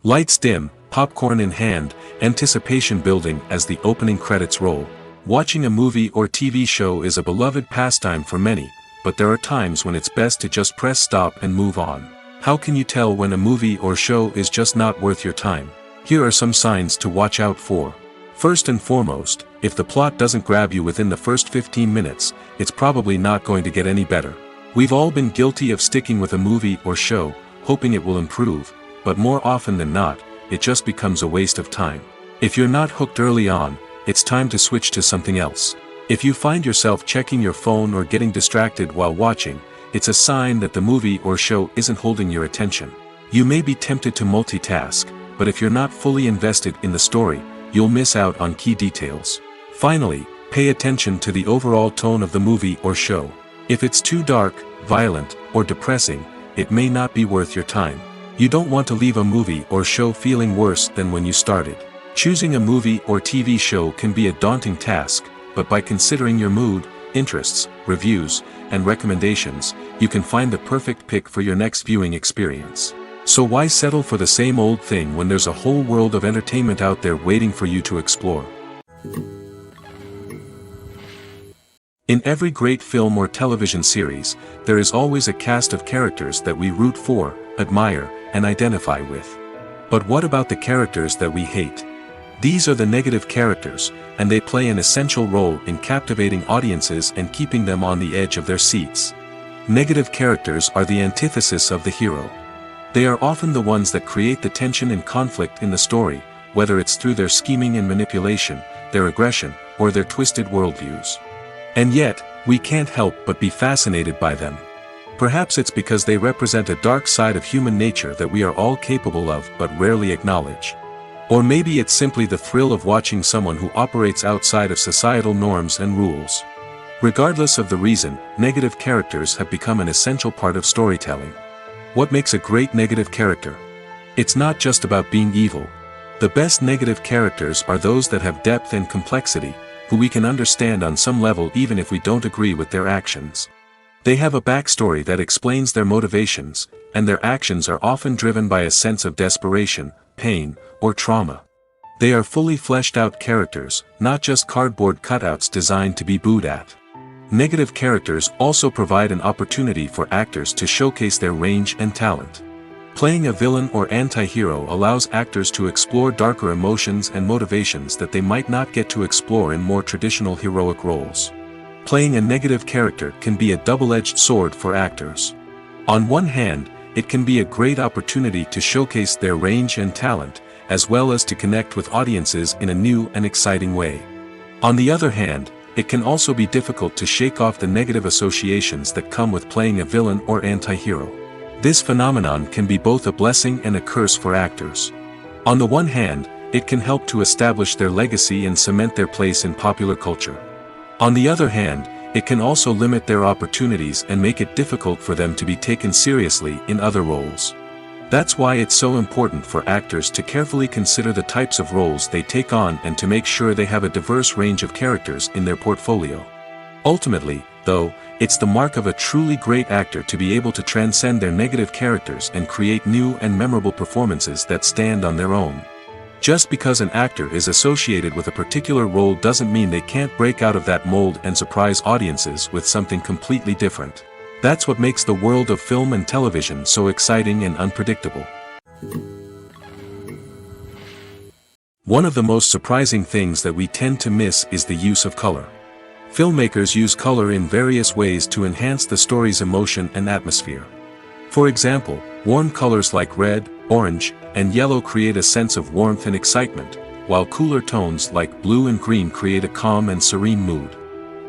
Speaker 1: Lights dim, popcorn in hand, anticipation building as the opening credits roll. Watching a movie or TV show is a beloved pastime for many, but there are times when it's best to just press stop and move on. How can you tell when a movie or show is just not worth your time? Here are some signs to watch out for. First and foremost, if the plot doesn't grab you within the first 15 minutes, it's probably not going to get any better. We've all been guilty of sticking with a movie or show, hoping it will improve, but more often than not, it just becomes a waste of time. If you're not hooked early on, it's time to switch to something else. If you find yourself checking your phone or getting distracted while watching, it's a sign that the movie or show isn't holding your attention. You may be tempted to multitask, but if you're not fully invested in the story, you'll miss out on key details. Finally, pay attention to the overall tone of the movie or show. If it's too dark, violent, or depressing, it may not be worth your time. You don't want to leave a movie or show feeling worse than when you started. Choosing a movie or TV show can be a daunting task, but by considering your mood, interests, reviews, and recommendations, you can find the perfect pick for your next viewing experience. So why settle for the same old thing when there's a whole world of entertainment out there waiting for you to explore? In every great film or television series, there is always a cast of characters that we root for, admire, and identify with. But what about the characters that we hate? These are the negative characters, and they play an essential role in captivating audiences and keeping them on the edge of their seats. Negative characters are the antithesis of the hero. They are often the ones that create the tension and conflict in the story, whether it's through their scheming and manipulation, their aggression, or their twisted worldviews. And yet, we can't help but be fascinated by them. Perhaps it's because they represent a dark side of human nature that we are all capable of but rarely acknowledge. Or maybe it's simply the thrill of watching someone who operates outside of societal norms and rules. Regardless of the reason, negative characters have become an essential part of storytelling. What makes a great negative character? It's not just about being evil. The best negative characters are those that have depth and complexity, who we can understand on some level even if we don't agree with their actions. They have a backstory that explains their motivations, and their actions are often driven by a sense of desperation, pain, or trauma. They are fully fleshed out characters, not just cardboard cutouts designed to be booed at. Negative characters also provide an opportunity for actors to showcase their range and talent. Playing a villain or anti-hero allows actors to explore darker emotions and motivations that they might not get to explore in more traditional heroic roles. Playing a negative character can be a double-edged sword for actors. On one hand, it can be a great opportunity to showcase their range and talent, as well as to connect with audiences in a new and exciting way. On the other hand, it can also be difficult to shake off the negative associations that come with playing a villain or anti-hero. This phenomenon can be both a blessing and a curse for actors. On the one hand, it can help to establish their legacy and cement their place in popular culture. On the other hand, it can also limit their opportunities and make it difficult for them to be taken seriously in other roles. That's why it's so important for actors to carefully consider the types of roles they take on and to make sure they have a diverse range of characters in their portfolio. Ultimately, though, it's the mark of a truly great actor to be able to transcend their negative characters and create new and memorable performances that stand on their own. Just because an actor is associated with a particular role doesn't mean they can't break out of that mold and surprise audiences with something completely different. That's what makes the world of film and television so exciting and unpredictable. One of the most surprising things that we tend to miss is the use of color. Filmmakers use color in various ways to enhance the story's emotion and atmosphere. For example, warm colors like red, orange, and yellow create a sense of warmth and excitement, while cooler tones like blue and green create a calm and serene mood.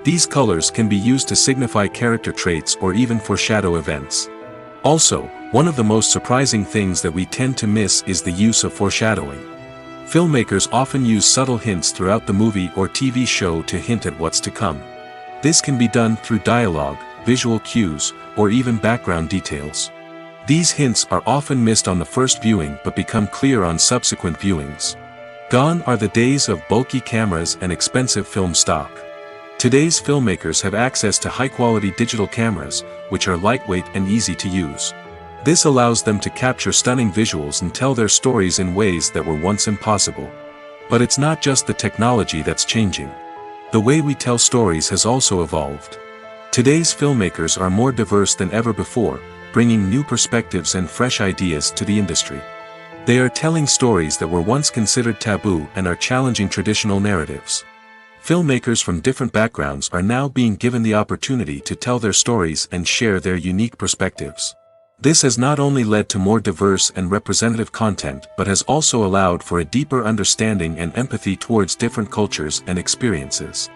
Speaker 1: These colors can be used to signify character traits or even foreshadow events. Also, one of the most surprising things that we tend to miss is the use of foreshadowing. Filmmakers often use subtle hints throughout the movie or TV show to hint at what's to come. This can be done through dialogue, visual cues, or even background details. These hints are often missed on the first viewing but become clear on subsequent viewings. Gone are the days of bulky cameras and expensive film stock. Today's filmmakers have access to high-quality digital cameras, which are lightweight and easy to use. This allows them to capture stunning visuals and tell their stories in ways that were once impossible. But it's not just the technology that's changing. The way we tell stories has also evolved. Today's filmmakers are more diverse than ever before, bringing new perspectives and fresh ideas to the industry. They are telling stories that were once considered taboo and are challenging traditional narratives. Filmmakers from different backgrounds are now being given the opportunity to tell their stories and share their unique perspectives. This has not only led to more diverse and representative content but has also allowed for a deeper understanding and empathy towards different cultures and experiences.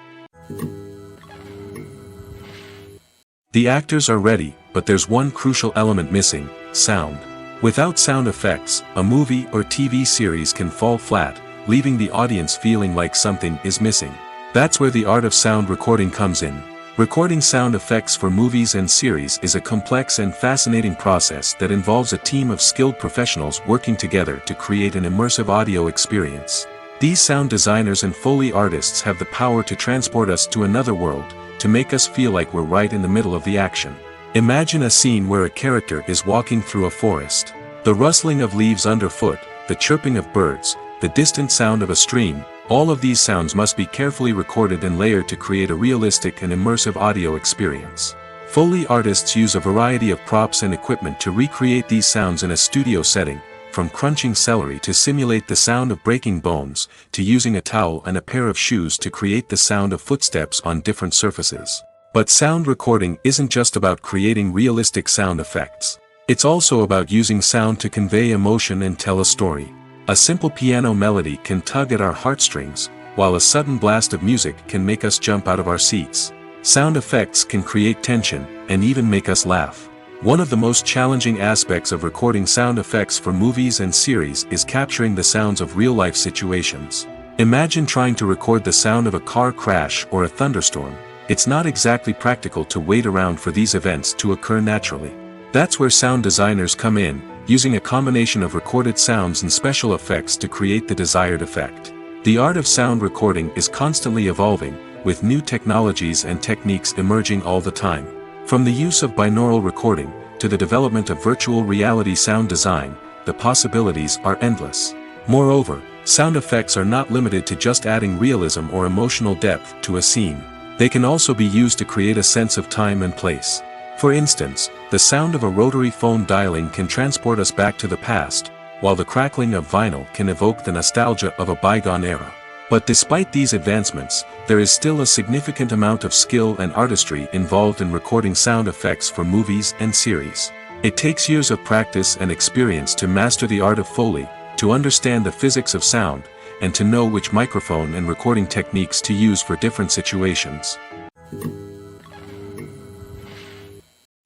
Speaker 1: The actors are ready, but there's one crucial element missing: sound. Without sound effects, a movie or TV series can fall flat, leaving the audience feeling like something is missing. That's where the art of sound recording comes in. Recording sound effects for movies and series is a complex and fascinating process that involves a team of skilled professionals working together to create an immersive audio experience. These sound designers and Foley artists have the power to transport us to another world, to make us feel like we're right in the middle of the action. Imagine a scene where a character is walking through a forest. The rustling of leaves underfoot, the chirping of birds, the distant sound of a stream, all of these sounds must be carefully recorded and layered to create a realistic and immersive audio experience. Foley artists use a variety of props and equipment to recreate these sounds in a studio setting, from crunching celery to simulate the sound of breaking bones, to using a towel and a pair of shoes to create the sound of footsteps on different surfaces. But sound recording isn't just about creating realistic sound effects. It's also about using sound to convey emotion and tell a story. A simple piano melody can tug at our heartstrings, while a sudden blast of music can make us jump out of our seats. Sound effects can create tension, and even make us laugh. One of the most challenging aspects of recording sound effects for movies and series is capturing the sounds of real-life situations. Imagine trying to record the sound of a car crash or a thunderstorm. It's not exactly practical to wait around for these events to occur naturally. That's where sound designers come in, using a combination of recorded sounds and special effects to create the desired effect. The art of sound recording is constantly evolving, with new technologies and techniques emerging all the time. From the use of binaural recording, to the development of virtual reality sound design, the possibilities are endless. Moreover, sound effects are not limited to just adding realism or emotional depth to a scene. They can also be used to create a sense of time and place. For instance, the sound of a rotary phone dialing can transport us back to the past, while the crackling of vinyl can evoke the nostalgia of a bygone era. But despite these advancements, there is still a significant amount of skill and artistry involved in recording sound effects for movies and series. It takes years of practice and experience to master the art of Foley, to understand the physics of sound, and to know which microphone and recording techniques to use for different situations.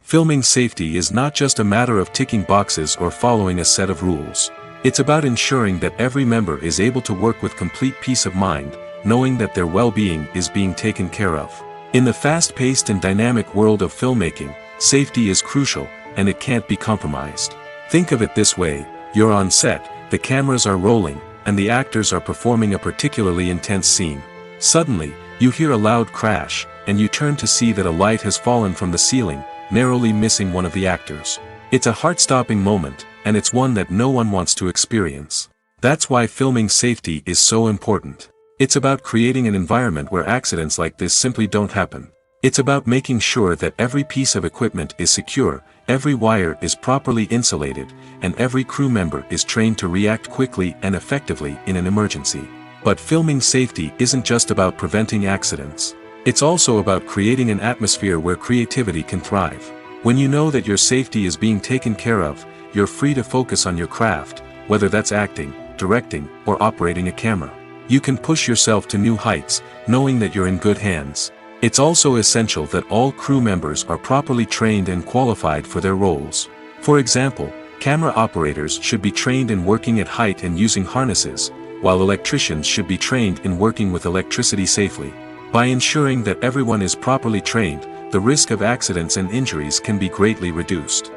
Speaker 1: Filming safety is not just a matter of ticking boxes or following a set of rules. It's about ensuring that every member is able to work with complete peace of mind, knowing that their well-being is being taken care of. In the fast-paced and dynamic world of filmmaking, safety is crucial, and it can't be compromised. Think of it this way: you're on set, the cameras are rolling, and the actors are performing a particularly intense scene. Suddenly, you hear a loud crash, and you turn to see that a light has fallen from the ceiling, narrowly missing one of the actors. It's a heart-stopping moment, and it's one that no one wants to experience. That's why filming safety is so important. It's about creating an environment where accidents like this simply don't happen. It's about making sure that every piece of equipment is secure, every wire is properly insulated, and every crew member is trained to react quickly and effectively in an emergency. But filming safety isn't just about preventing accidents. It's also about creating an atmosphere where creativity can thrive. When you know that your safety is being taken care of, you're free to focus on your craft, whether that's acting, directing, or operating a camera. You can push yourself to new heights, knowing that you're in good hands. It's also essential that all crew members are properly trained and qualified for their roles. For example, camera operators should be trained in working at height and using harnesses, while electricians should be trained in working with electricity safely. By ensuring that everyone is properly trained, the risk of accidents and injuries can be greatly reduced.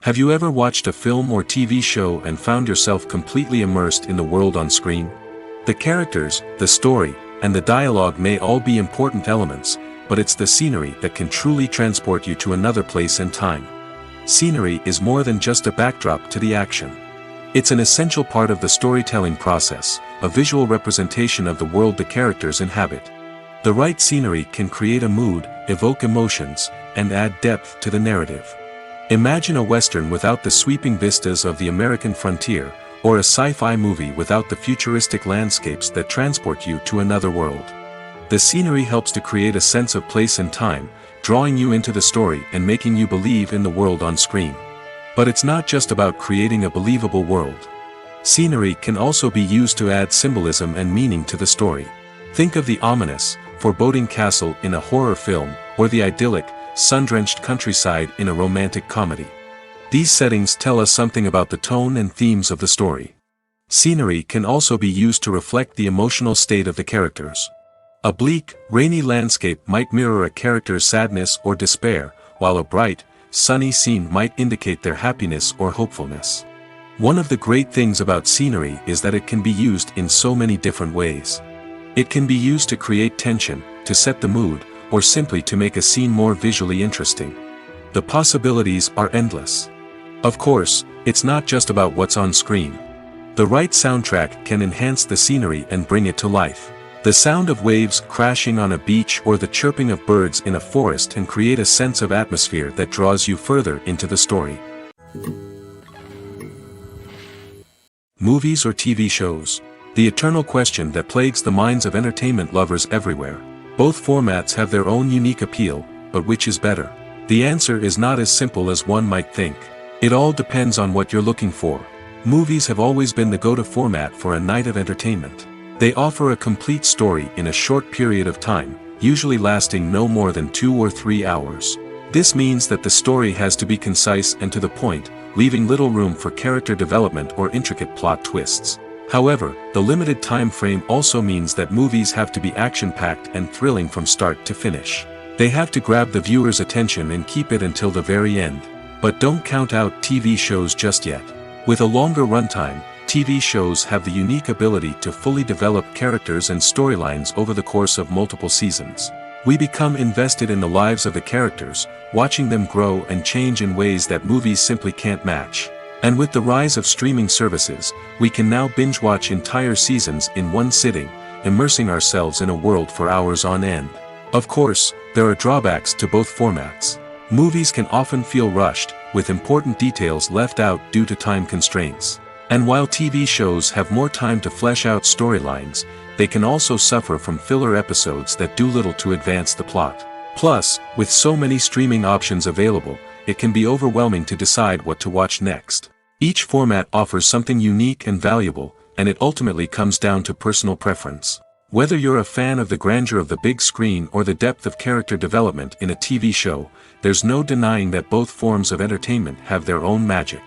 Speaker 1: Have you ever watched a film or TV show and found yourself completely immersed in the world on screen? The characters, the story, and the dialogue may all be important elements, but it's the scenery that can truly transport you to another place and time. Scenery is more than just a backdrop to the action. It's an essential part of the storytelling process, a visual representation of the world the characters inhabit. The right scenery can create a mood, evoke emotions, and add depth to the narrative. Imagine a Western without the sweeping vistas of the American frontier, or a sci-fi movie without the futuristic landscapes that transport you to another world. The scenery helps to create a sense of place and time, drawing you into the story and making you believe in the world on screen. But it's not just about creating a believable world. Scenery can also be used to add symbolism and meaning to the story. Think of the ominous, foreboding castle in a horror film, or the idyllic, sun-drenched countryside in a romantic comedy. These settings tell us something about the tone and themes of the story. Scenery can also be used to reflect the emotional state of the characters. A bleak, rainy landscape might mirror a character's sadness or despair, while a bright, sunny scene might indicate their happiness or hopefulness. One of the great things about scenery is that it can be used in so many different ways. It can be used to create tension, to set the mood, or simply to make a scene more visually interesting. The possibilities are endless. Of course, it's not just about what's on screen. The right soundtrack can enhance the scenery and bring it to life. The sound of waves crashing on a beach or the chirping of birds in a forest can create a sense of atmosphere that draws you further into the story. Movies or TV shows? The eternal question that plagues the minds of entertainment lovers everywhere. Both formats have their own unique appeal, but which is better? The answer is not as simple as one might think. It all depends on what you're looking for. Movies have always been the go-to format for a night of entertainment. They offer a complete story in a short period of time, usually lasting no more than 2 or 3 hours. This means that the story has to be concise and to the point, leaving little room for character development or intricate plot twists. However, the limited time frame also means that movies have to be action-packed and thrilling from start to finish. They have to grab the viewer's attention and keep it until the very end. But don't count out TV shows just yet. With a longer runtime, TV shows have the unique ability to fully develop characters and storylines over the course of multiple seasons. We become invested in the lives of the characters, watching them grow and change in ways that movies simply can't match. And with the rise of streaming services, we can now binge-watch entire seasons in one sitting, immersing ourselves in a world for hours on end. Of course, there are drawbacks to both formats. Movies can often feel rushed, with important details left out due to time constraints. And while TV shows have more time to flesh out storylines, they can also suffer from filler episodes that do little to advance the plot. Plus, with so many streaming options available, it can be overwhelming to decide what to watch next. Each format offers something unique and valuable, and it ultimately comes down to personal preference. Whether you're a fan of the grandeur of the big screen or the depth of character development in a TV show, there's no denying that both forms of entertainment have their own magic.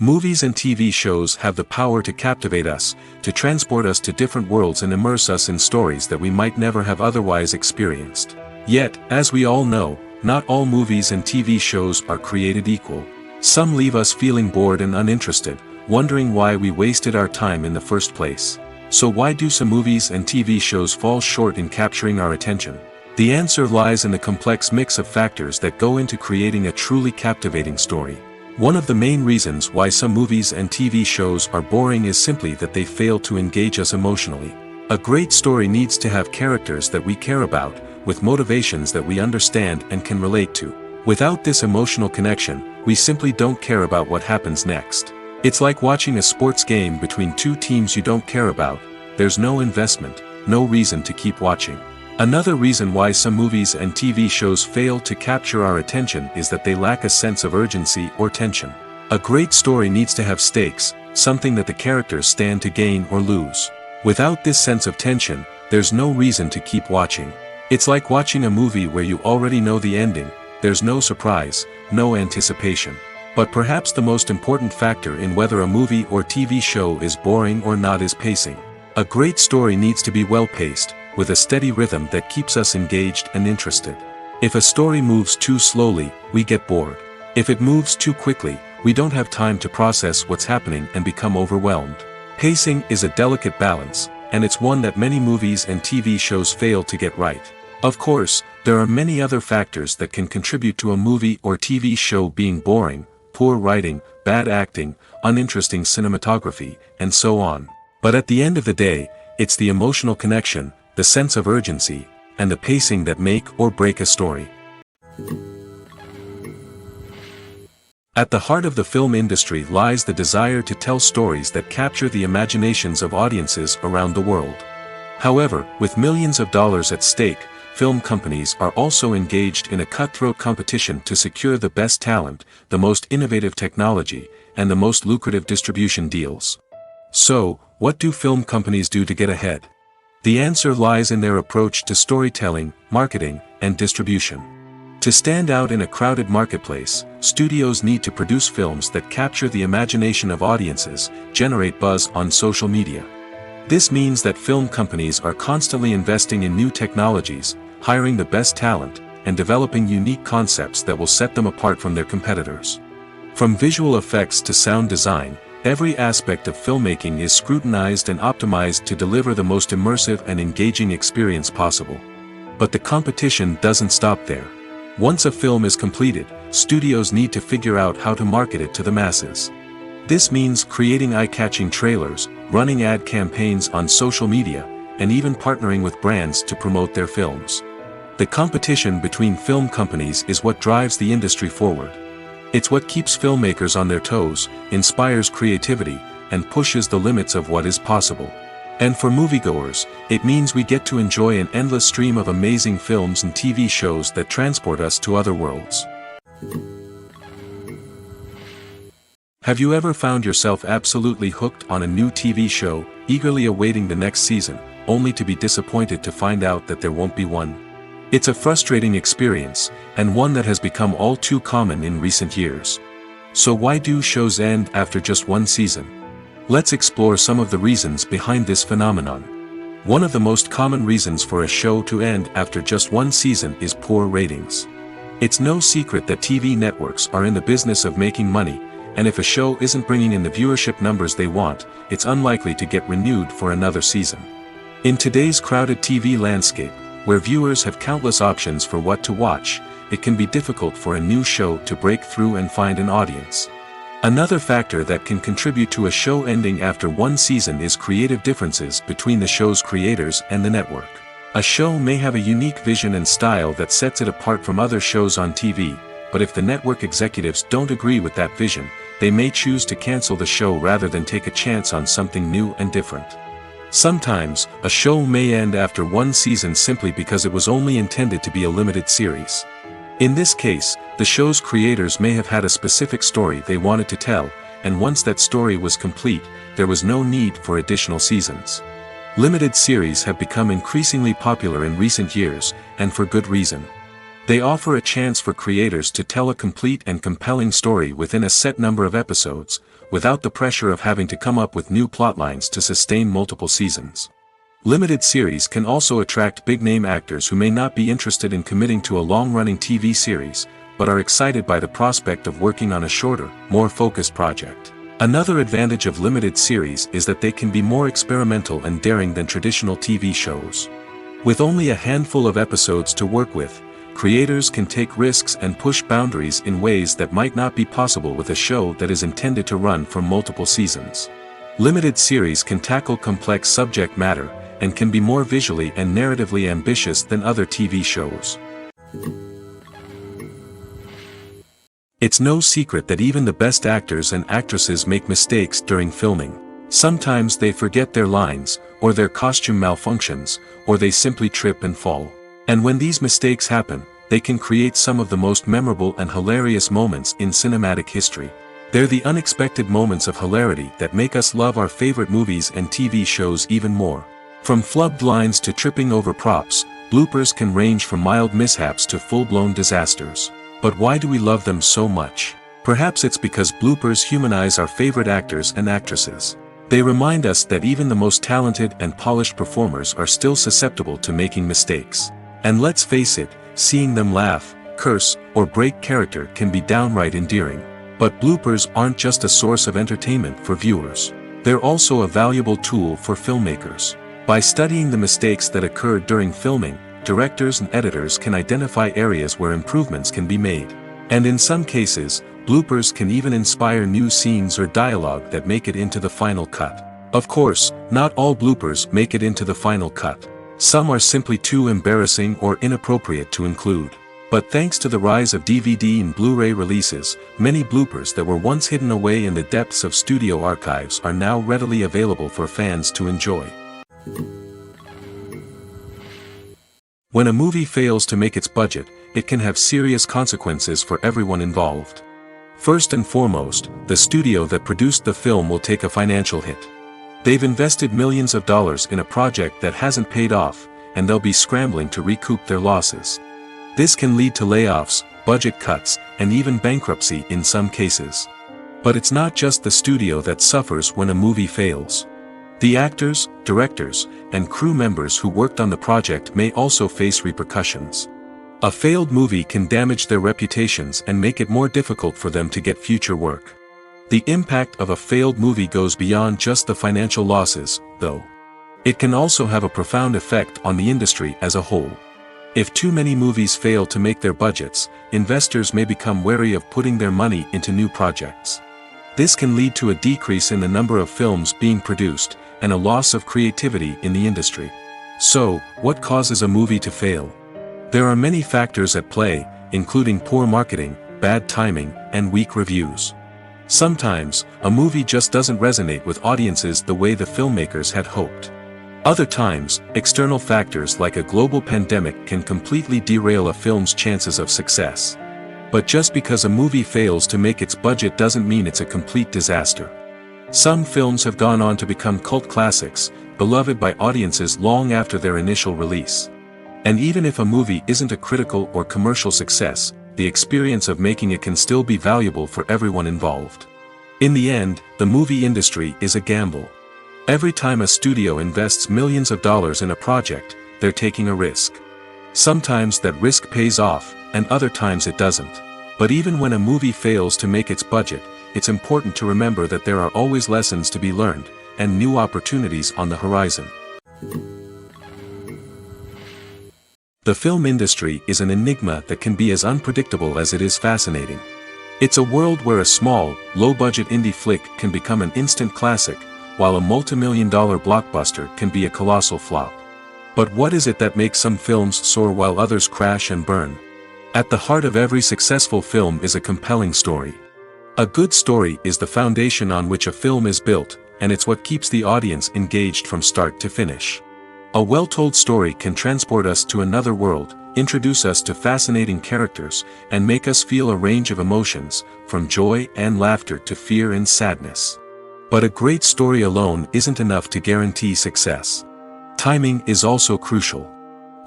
Speaker 1: Movies and TV shows have the power to captivate us, to transport us to different worlds and immerse us in stories that we might never have otherwise experienced. Yet, as we all know, not all movies and TV shows are created equal. Some leave us feeling bored and uninterested, wondering why we wasted our time in the first place. So why do some movies and TV shows fall short in capturing our attention? The answer lies in the complex mix of factors that go into creating a truly captivating story. One of the main reasons why some movies and TV shows are boring is simply that they fail to engage us emotionally. A great story needs to have characters that we care about, with motivations that we understand and can relate to. Without this emotional connection, we simply don't care about what happens next. It's like watching a sports game between two teams you don't care about. There's no investment, no reason to keep watching. Another reason why some movies and TV shows fail to capture our attention is that they lack a sense of urgency or tension. A great story needs to have stakes, something that the characters stand to gain or lose. Without this sense of tension, there's no reason to keep watching. It's like watching a movie where you already know the ending. There's no surprise, no anticipation. But perhaps the most important factor in whether a movie or TV show is boring or not is pacing. A great story needs to be well-paced, with a steady rhythm that keeps us engaged and interested. If a story moves too slowly, we get bored. If it moves too quickly, we don't have time to process what's happening and become overwhelmed. Pacing is a delicate balance, and it's one that many movies and TV shows fail to get right. Of course, there are many other factors that can contribute to a movie or TV show being boring: poor writing, bad acting, uninteresting cinematography, and so on. But at the end of the day, it's the emotional connection, the sense of urgency, and the pacing that make or break a story. At the heart of the film industry lies the desire to tell stories that capture the imaginations of audiences around the world. However, with millions of dollars at stake, film companies are also engaged in a cutthroat competition to secure the best talent, the most innovative technology, and the most lucrative distribution deals. So, what do film companies do to get ahead? The answer lies in their approach to storytelling, marketing, and distribution. To stand out in a crowded marketplace, studios need to produce films that capture the imagination of audiences, generate buzz on social media. This means that film companies are constantly investing in new technologies, hiring the best talent, and developing unique concepts that will set them apart from their competitors. From visual effects to sound design, every aspect of filmmaking is scrutinized and optimized to deliver the most immersive and engaging experience possible. But the competition doesn't stop there. Once a film is completed, studios need to figure out how to market it to the masses. This means creating eye-catching trailers, running ad campaigns on social media, and even partnering with brands to promote their films. The competition between film companies is what drives the industry forward. It's what keeps filmmakers on their toes, inspires creativity, and pushes the limits of what is possible. And for moviegoers, it means we get to enjoy an endless stream of amazing films and TV shows that transport us to other worlds. Have you ever found yourself absolutely hooked on a new TV show, eagerly awaiting the next season, only to be disappointed to find out that there won't be one? It's a frustrating experience, and one that has become all too common in recent years. So why do shows end after just one season? Let's explore some of the reasons behind this phenomenon. One of the most common reasons for a show to end after just one season is poor ratings. It's no secret that TV networks are in the business of making money, and if a show isn't bringing in the viewership numbers they want, it's unlikely to get renewed for another season. In today's crowded TV landscape, where viewers have countless options for what to watch, it can be difficult for a new show to break through and find an audience. Another factor that can contribute to a show ending after one season is creative differences between the show's creators and the network. A show may have a unique vision and style that sets it apart from other shows on TV, but if the network executives don't agree with that vision, they may choose to cancel the show rather than take a chance on something new and different. Sometimes, a show may end after one season simply because it was only intended to be a limited series. In this case, the show's creators may have had a specific story they wanted to tell, and once that story was complete, there was no need for additional seasons. Limited series have become increasingly popular in recent years, and for good reason. They offer a chance for creators to tell a complete and compelling story within a set number of episodes, without the pressure of having to come up with new plotlines to sustain multiple seasons. Limited series can also attract big-name actors who may not be interested in committing to a long-running TV series, but are excited by the prospect of working on a shorter, more focused project. Another advantage of limited series is that they can be more experimental and daring than traditional TV shows. With only a handful of episodes to work with, creators can take risks and push boundaries in ways that might not be possible with a show that is intended to run for multiple seasons. Limited series can tackle complex subject matter, and can be more visually and narratively ambitious than other TV shows. It's no secret that even the best actors and actresses make mistakes during filming. Sometimes they forget their lines, or their costume malfunctions, or they simply trip and fall. And when these mistakes happen, they can create some of the most memorable and hilarious moments in cinematic history. They're the unexpected moments of hilarity that make us love our favorite movies and TV shows even more. From flubbed lines to tripping over props, bloopers can range from mild mishaps to full-blown disasters. But why do we love them so much? Perhaps it's because bloopers humanize our favorite actors and actresses. They remind us that even the most talented and polished performers are still susceptible to making mistakes. And let's face it, seeing them laugh, curse, or break character can be downright endearing. But bloopers aren't just a source of entertainment for viewers. They're also a valuable tool for filmmakers. By studying the mistakes that occurred during filming, directors and editors can identify areas where improvements can be made. And in some cases, bloopers can even inspire new scenes or dialogue that make it into the final cut. Of course, not all bloopers make it into the final cut. Some are simply too embarrassing or inappropriate to include. But thanks to the rise of DVD and Blu-ray releases, many bloopers that were once hidden away in the depths of studio archives are now readily available for fans to enjoy. When a movie fails to make its budget, it can have serious consequences for everyone involved. First and foremost, the studio that produced the film will take a financial hit. They've invested millions of dollars in a project that hasn't paid off, and they'll be scrambling to recoup their losses. This can lead to layoffs, budget cuts, and even bankruptcy in some cases. But it's not just the studio that suffers when a movie fails. The actors, directors, and crew members who worked on the project may also face repercussions. A failed movie can damage their reputations and make it more difficult for them to get future work. The impact of a failed movie goes beyond just the financial losses, though. It can also have a profound effect on the industry as a whole. If too many movies fail to make their budgets, investors may become wary of putting their money into new projects. This can lead to a decrease in the number of films being produced, and a loss of creativity in the industry. So, what causes a movie to fail? There are many factors at play, including poor marketing, bad timing, and weak reviews. Sometimes, a movie just doesn't resonate with audiences the way the filmmakers had hoped. Other times, external factors like a global pandemic can completely derail a film's chances of success. But just because a movie fails to make its budget doesn't mean it's a complete disaster. Some films have gone on to become cult classics, beloved by audiences long after their initial release. And even if a movie isn't a critical or commercial success, the experience of making it can still be valuable for everyone involved. In the end, the movie industry is a gamble. Every time a studio invests millions of dollars in a project, they're taking a risk. Sometimes that risk pays off, and other times it doesn't. But even when a movie fails to make its budget, it's important to remember that there are always lessons to be learned, and new opportunities on the horizon. The film industry is an enigma that can be as unpredictable as it is fascinating. It's a world where a small, low-budget indie flick can become an instant classic, while a multi-million-dollar blockbuster can be a colossal flop. But what is it that makes some films soar while others crash and burn? At the heart of every successful film is a compelling story. A good story is the foundation on which a film is built, and it's what keeps the audience engaged from start to finish. A well-told story can transport us to another world, introduce us to fascinating characters, and make us feel a range of emotions, from joy and laughter to fear and sadness. But a great story alone isn't enough to guarantee success. Timing is also crucial.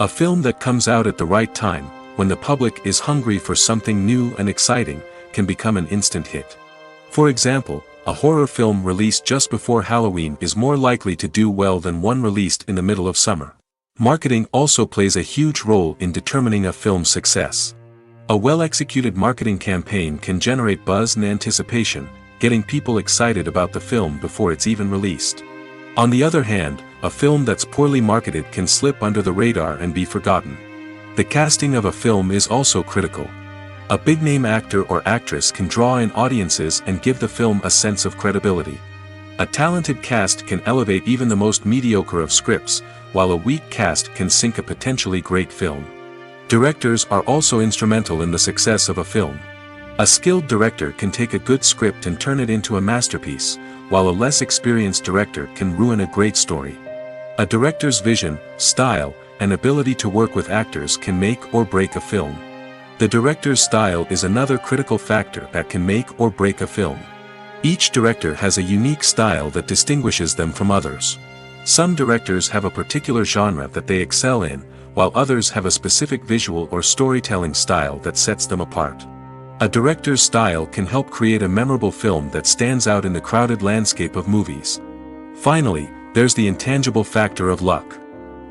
Speaker 1: A film that comes out at the right time, when the public is hungry for something new and exciting, can become an instant hit. For example, a horror film released just before Halloween is more likely to do well than one released in the middle of summer. Marketing also plays a huge role in determining a film's success. A well-executed marketing campaign can generate buzz and anticipation, getting people excited about the film before it's even released. On the other hand, a film that's poorly marketed can slip under the radar and be forgotten. The casting of a film is also critical. A big-name actor or actress can draw in audiences and give the film a sense of credibility. A talented cast can elevate even the most mediocre of scripts, while a weak cast can sink a potentially great film. Directors are also instrumental in the success of a film. A skilled director can take a good script and turn it into a masterpiece, while a less experienced director can ruin a great story. A director's vision, style, and ability to work with actors can make or break a film. The director's style is another critical factor that can make or break a film. Each director has a unique style that distinguishes them from others. Some directors have a particular genre that they excel in, while others have a specific visual or storytelling style that sets them apart. A director's style can help create a memorable film that stands out in the crowded landscape of movies. Finally, there's the intangible factor of luck.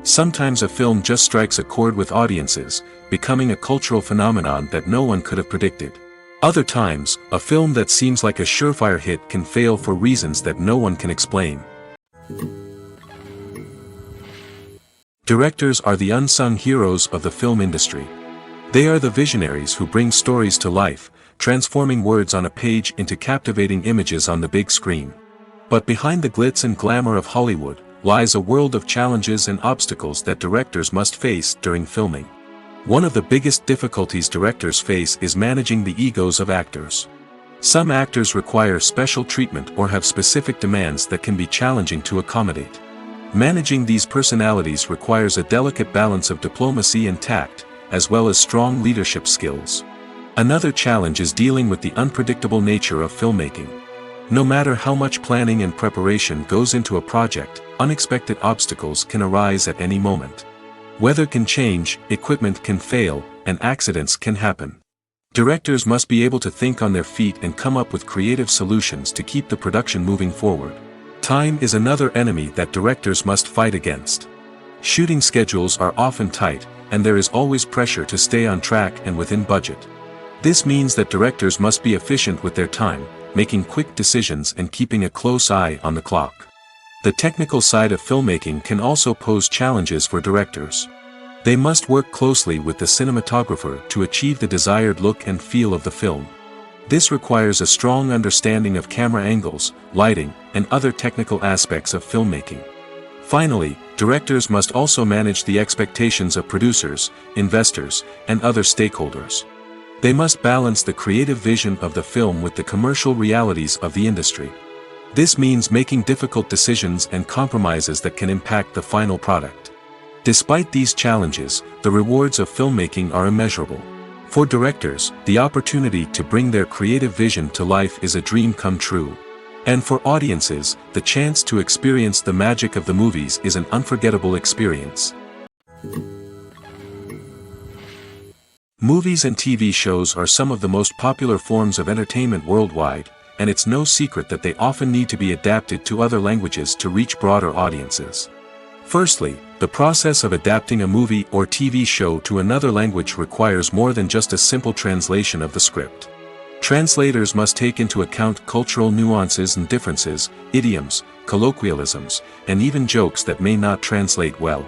Speaker 1: Sometimes a film just strikes a chord with audiences, becoming a cultural phenomenon that no one could have predicted. Other times, a film that seems like a surefire hit can fail for reasons that no one can explain. Directors are the unsung heroes of the film industry. They are the visionaries who bring stories to life, transforming words on a page into captivating images on the big screen. But behind the glitz and glamour of Hollywood, lies a world of challenges and obstacles that directors must face during filming. One of the biggest difficulties directors face is managing the egos of actors. Some actors require special treatment or have specific demands that can be challenging to accommodate. Managing these personalities requires a delicate balance of diplomacy and tact, as well as strong leadership skills. Another challenge is dealing with the unpredictable nature of filmmaking. No matter how much planning and preparation goes into a project, unexpected obstacles can arise at any moment. Weather can change, equipment can fail, and accidents can happen. Directors must be able to think on their feet and come up with creative solutions to keep the production moving forward. Time is another enemy that directors must fight against. Shooting schedules are often tight, and there is always pressure to stay on track and within budget. This means that directors must be efficient with their time, making quick decisions and keeping a close eye on the clock. The technical side of filmmaking can also pose challenges for directors. They must work closely with the cinematographer to achieve the desired look and feel of the film. This requires a strong understanding of camera angles, lighting, and other technical aspects of filmmaking. Finally, directors must also manage the expectations of producers, investors, and other stakeholders. They must balance the creative vision of the film with the commercial realities of the industry. This means making difficult decisions and compromises that can impact the final product. Despite these challenges, the rewards of filmmaking are immeasurable. For directors, the opportunity to bring their creative vision to life is a dream come true. And for audiences, the chance to experience the magic of the movies is an unforgettable experience. Movies and TV shows are some of the most popular forms of entertainment worldwide, and it's no secret that they often need to be adapted to other languages to reach broader audiences. Firstly, the process of adapting a movie or TV show to another language requires more than just a simple translation of the script. Translators must take into account cultural nuances and differences, idioms, colloquialisms, and even jokes that may not translate well.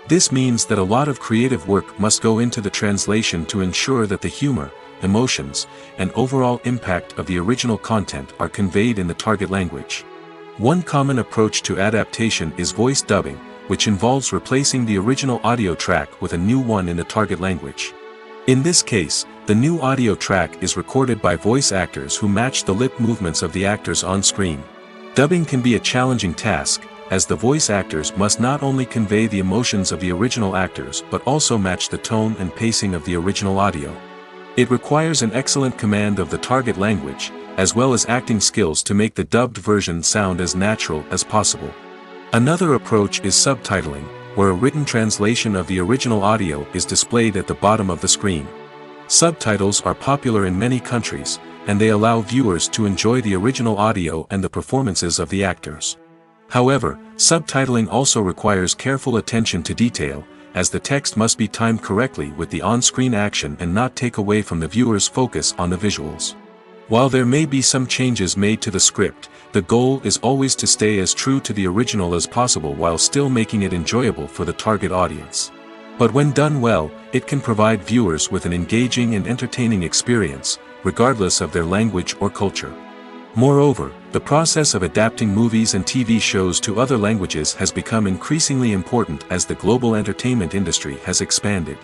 Speaker 1: This means that a lot of creative work must go into the translation to ensure that the humor, emotions, and overall impact of the original content are conveyed in the target language. One common approach to adaptation is voice dubbing, which involves replacing the original audio track with a new one in the target language. In this case, the new audio track is recorded by voice actors who match the lip movements of the actors on screen. Dubbing can be a challenging task, as the voice actors must not only convey the emotions of the original actors but also match the tone and pacing of the original audio. It requires an excellent command of the target language, as well as acting skills to make the dubbed version sound as natural as possible. Another approach is subtitling, where a written translation of the original audio is displayed at the bottom of the screen. Subtitles are popular in many countries, and they allow viewers to enjoy the original audio and the performances of the actors. However, subtitling also requires careful attention to detail, as the text must be timed correctly with the on-screen action and not take away from the viewer's focus on the visuals. While there may be some changes made to the script, the goal is always to stay as true to the original as possible while still making it enjoyable for the target audience. But when done well, it can provide viewers with an engaging and entertaining experience, regardless of their language or culture. Moreover, the process of adapting movies and TV shows to other languages has become increasingly important as the global entertainment industry has expanded.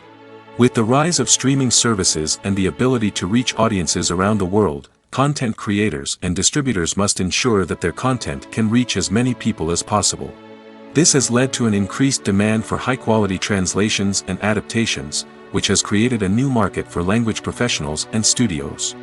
Speaker 1: With the rise of streaming services and the ability to reach audiences around the world, content creators and distributors must ensure that their content can reach as many people as possible. This has led to an increased demand for high-quality translations and adaptations, which has created a new market for language professionals and studios.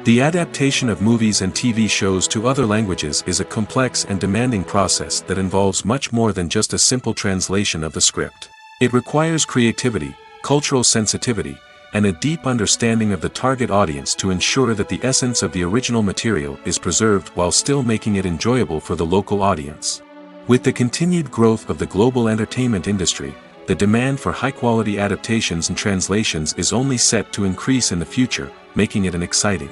Speaker 1: The adaptation of movies and TV shows to other languages is a complex and demanding process that involves much more than just a simple translation of the script. It requires creativity, cultural sensitivity, and a deep understanding of the target audience to ensure that the essence of the original material is preserved while still making it enjoyable for the local audience. With the continued growth of the global entertainment industry, the demand for high-quality adaptations and translations is only set to increase in the future, making it an exciting.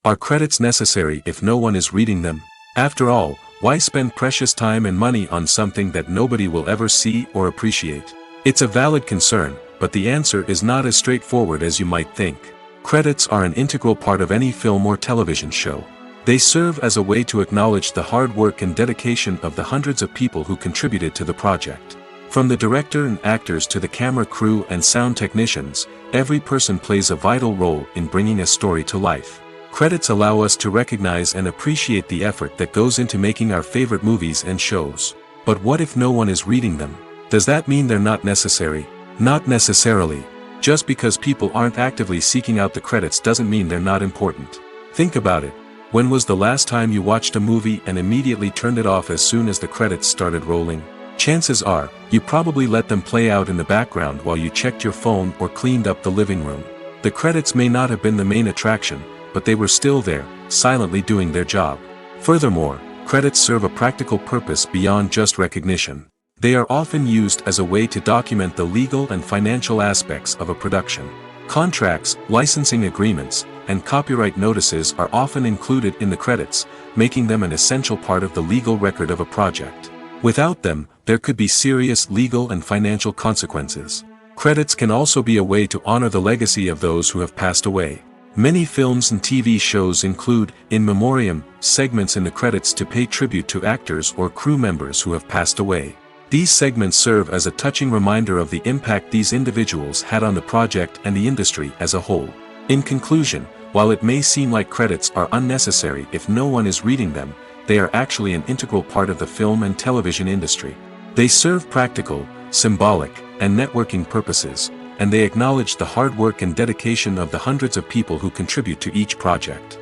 Speaker 1: Are credits necessary if no one is reading them? After all, why spend precious time and money on something that nobody will ever see or appreciate? It's a valid concern, but the answer is not as straightforward as you might think. Credits are an integral part of any film or television show. They serve as a way to acknowledge the hard work and dedication of the hundreds of people who contributed to the project. From the director and actors to the camera crew and sound technicians, every person plays a vital role in bringing a story to life. Credits allow us to recognize and appreciate the effort that goes into making our favorite movies and shows. But what if no one is reading them? Does that mean they're not necessary? Not necessarily. Just because people aren't actively seeking out the credits doesn't mean they're not important. Think about it. When was the last time you watched a movie and immediately turned it off as soon as the credits started rolling? Chances are, you probably let them play out in the background while you checked your phone or cleaned up the living room. The credits may not have been the main attraction, but they were still there, silently doing their job. Furthermore, credits serve a practical purpose beyond just recognition. They are often used as a way to document the legal and financial aspects of a production. Contracts, licensing agreements, and copyright notices are often included in the credits, making them an essential part of the legal record of a project. Without them, there could be serious legal and financial consequences. Credits can also be a way to honor the legacy of those who have passed away. Many films and TV shows include, in memoriam, segments in the credits to pay tribute to actors or crew members who have passed away. These segments serve as a touching reminder of the impact these individuals had on the project and the industry as a whole. In conclusion, while it may seem like credits are unnecessary if no one is reading them, they are actually an integral part of the film and television industry. They serve practical, symbolic, and networking purposes, and they acknowledge the hard work and dedication of the hundreds of people who contribute to each project.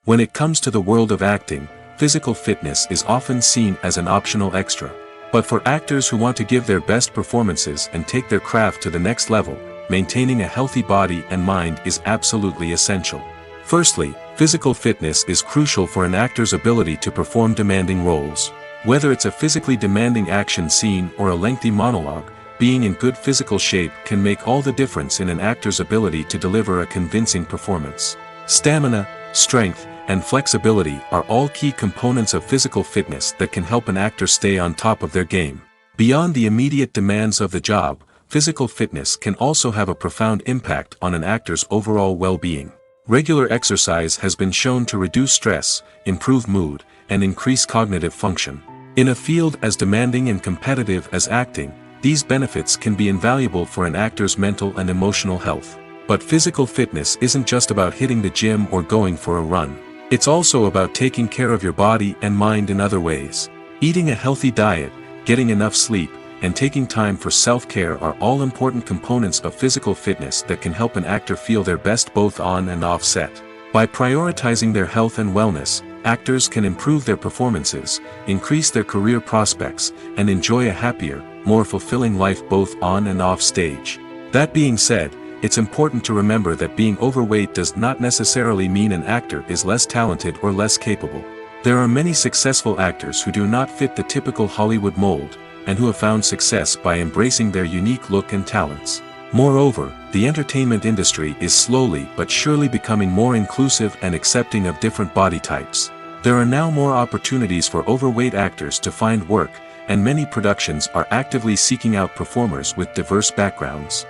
Speaker 1: When it comes to the world of acting, physical fitness is often seen as an optional extra. But for actors who want to give their best performances and take their craft to the next level, maintaining a healthy body and mind is absolutely essential. Firstly, physical fitness is crucial for an actor's ability to perform demanding roles. Whether it's a physically demanding action scene or a lengthy monologue, being in good physical shape can make all the difference in an actor's ability to deliver a convincing performance. Stamina, strength, and flexibility are all key components of physical fitness that can help an actor stay on top of their game. Beyond the immediate demands of the job, physical fitness can also have a profound impact on an actor's overall well-being. Regular exercise has been shown to reduce stress, improve mood, and increase cognitive function. In a field as demanding and competitive as acting, these benefits can be invaluable for an actor's mental and emotional health. But physical fitness isn't just about hitting the gym or going for a run. It's also about taking care of your body and mind in other ways. Eating a healthy diet, getting enough sleep, and taking time for self-care are all important components of physical fitness that can help an actor feel their best both on and off set. By prioritizing their health and wellness, actors can improve their performances, increase their career prospects, and enjoy a happier, more fulfilling life both on and off stage. That being said, it's important to remember that being overweight does not necessarily mean an actor is less talented or less capable. There are many successful actors who do not fit the typical Hollywood mold, and who have found success by embracing their unique look and talents. Moreover, the entertainment industry is slowly but surely becoming more inclusive and accepting of different body types. There are now more opportunities for overweight actors to find work, and many productions are actively seeking out performers with diverse backgrounds.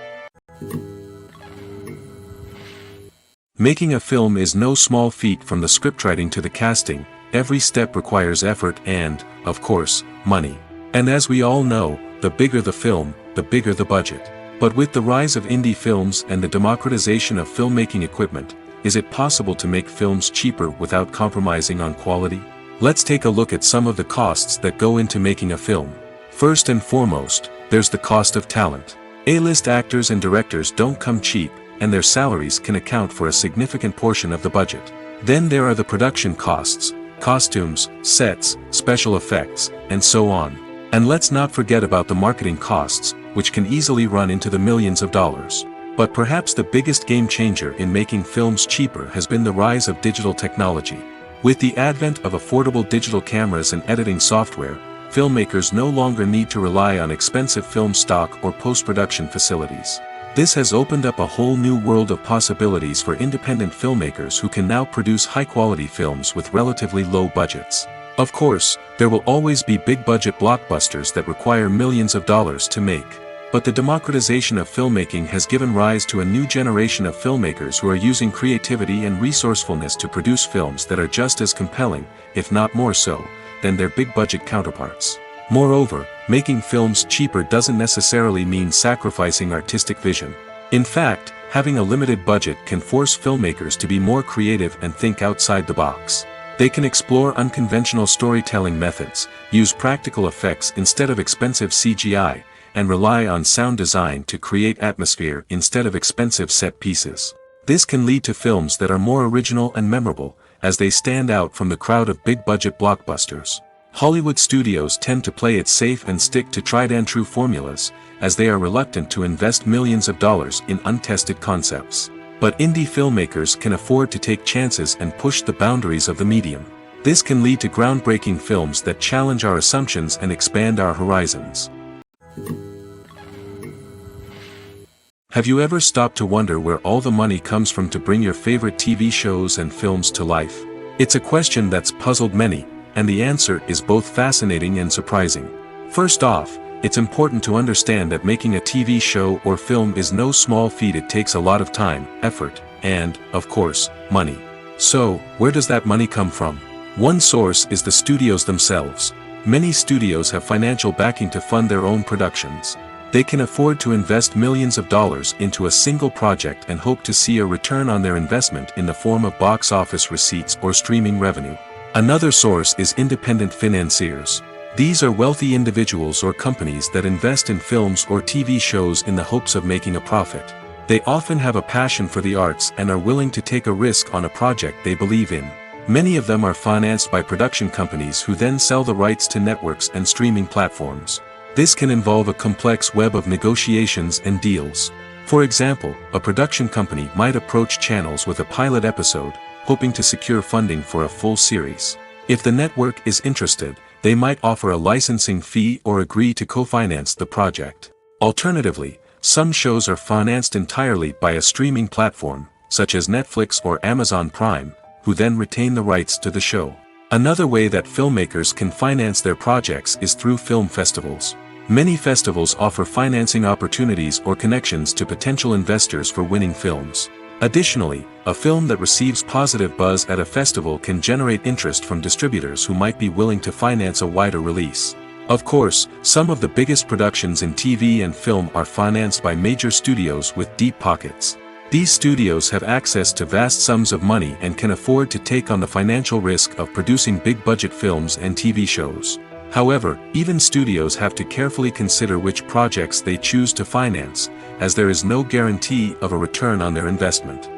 Speaker 1: Making a film is no small feat. From the scriptwriting to the casting, every step requires effort and, of course, money. And as we all know, the bigger the film, the bigger the budget. But with the rise of indie films and the democratization of filmmaking equipment, is it possible to make films cheaper without compromising on quality? Let's take a look at some of the costs that go into making a film. First and foremost, there's the cost of talent. A-list actors and directors don't come cheap, and their salaries can account for a significant portion of the budget. Then there are the production costs, costumes, sets, special effects, and so on. And let's not forget about the marketing costs, which can easily run into the millions of dollars. But perhaps the biggest game changer in making films cheaper has been the rise of digital technology. With the advent of affordable digital cameras and editing software, filmmakers no longer need to rely on expensive film stock or post-production facilities. This has opened up a whole new world of possibilities for independent filmmakers who can now produce high-quality films with relatively low budgets. Of course, there will always be big-budget blockbusters that require millions of dollars to make. But the democratization of filmmaking has given rise to a new generation of filmmakers who are using creativity and resourcefulness to produce films that are just as compelling, if not more so, than their big-budget counterparts. Moreover, making films cheaper doesn't necessarily mean sacrificing artistic vision. In fact, having a limited budget can force filmmakers to be more creative and think outside the box. They can explore unconventional storytelling methods, use practical effects instead of expensive CGI, and rely on sound design to create atmosphere instead of expensive set pieces. This can lead to films that are more original and memorable, as they stand out from the crowd of big-budget blockbusters. Hollywood studios tend to play it safe and stick to tried-and-true formulas, as they are reluctant to invest millions of dollars in untested concepts. But indie filmmakers can afford to take chances and push the boundaries of the medium. This can lead to groundbreaking films that challenge our assumptions and expand our horizons. Have you ever stopped to wonder where all the money comes from to bring your favorite TV shows and films to life? It's a question that's puzzled many, and the answer is both fascinating and surprising. First off, it's important to understand that making a TV show or film is no small feat. It takes a lot of time, effort, and, of course, money. So, where does that money come from? One source is the studios themselves. Many studios have financial backing to fund their own productions. They can afford to invest millions of dollars into a single project and hope to see a return on their investment in the form of box office receipts or streaming revenue. Another source is independent financiers. These are wealthy individuals or companies that invest in films or TV shows in the hopes of making a profit. They often have a passion for the arts and are willing to take a risk on a project they believe in. Many of them are financed by production companies who then sell the rights to networks and streaming platforms. This can involve a complex web of negotiations and deals. For example, a production company might approach channels with a pilot episode, hoping to secure funding for a full series. If the network is interested, they might offer a licensing fee or agree to co-finance the project. Alternatively, some shows are financed entirely by a streaming platform, such as Netflix or Amazon Prime, who then retain the rights to the show. Another way that filmmakers can finance their projects is through film festivals. Many festivals offer financing opportunities or connections to potential investors for winning films. Additionally, a film that receives positive buzz at a festival can generate interest from distributors who might be willing to finance a wider release. Of course, some of the biggest productions in TV and film are financed by major studios with deep pockets. These studios have access to vast sums of money and can afford to take on the financial risk of producing big-budget films and TV shows. However, even studios have to carefully consider which projects they choose to finance, as there is no guarantee of a return on their investment.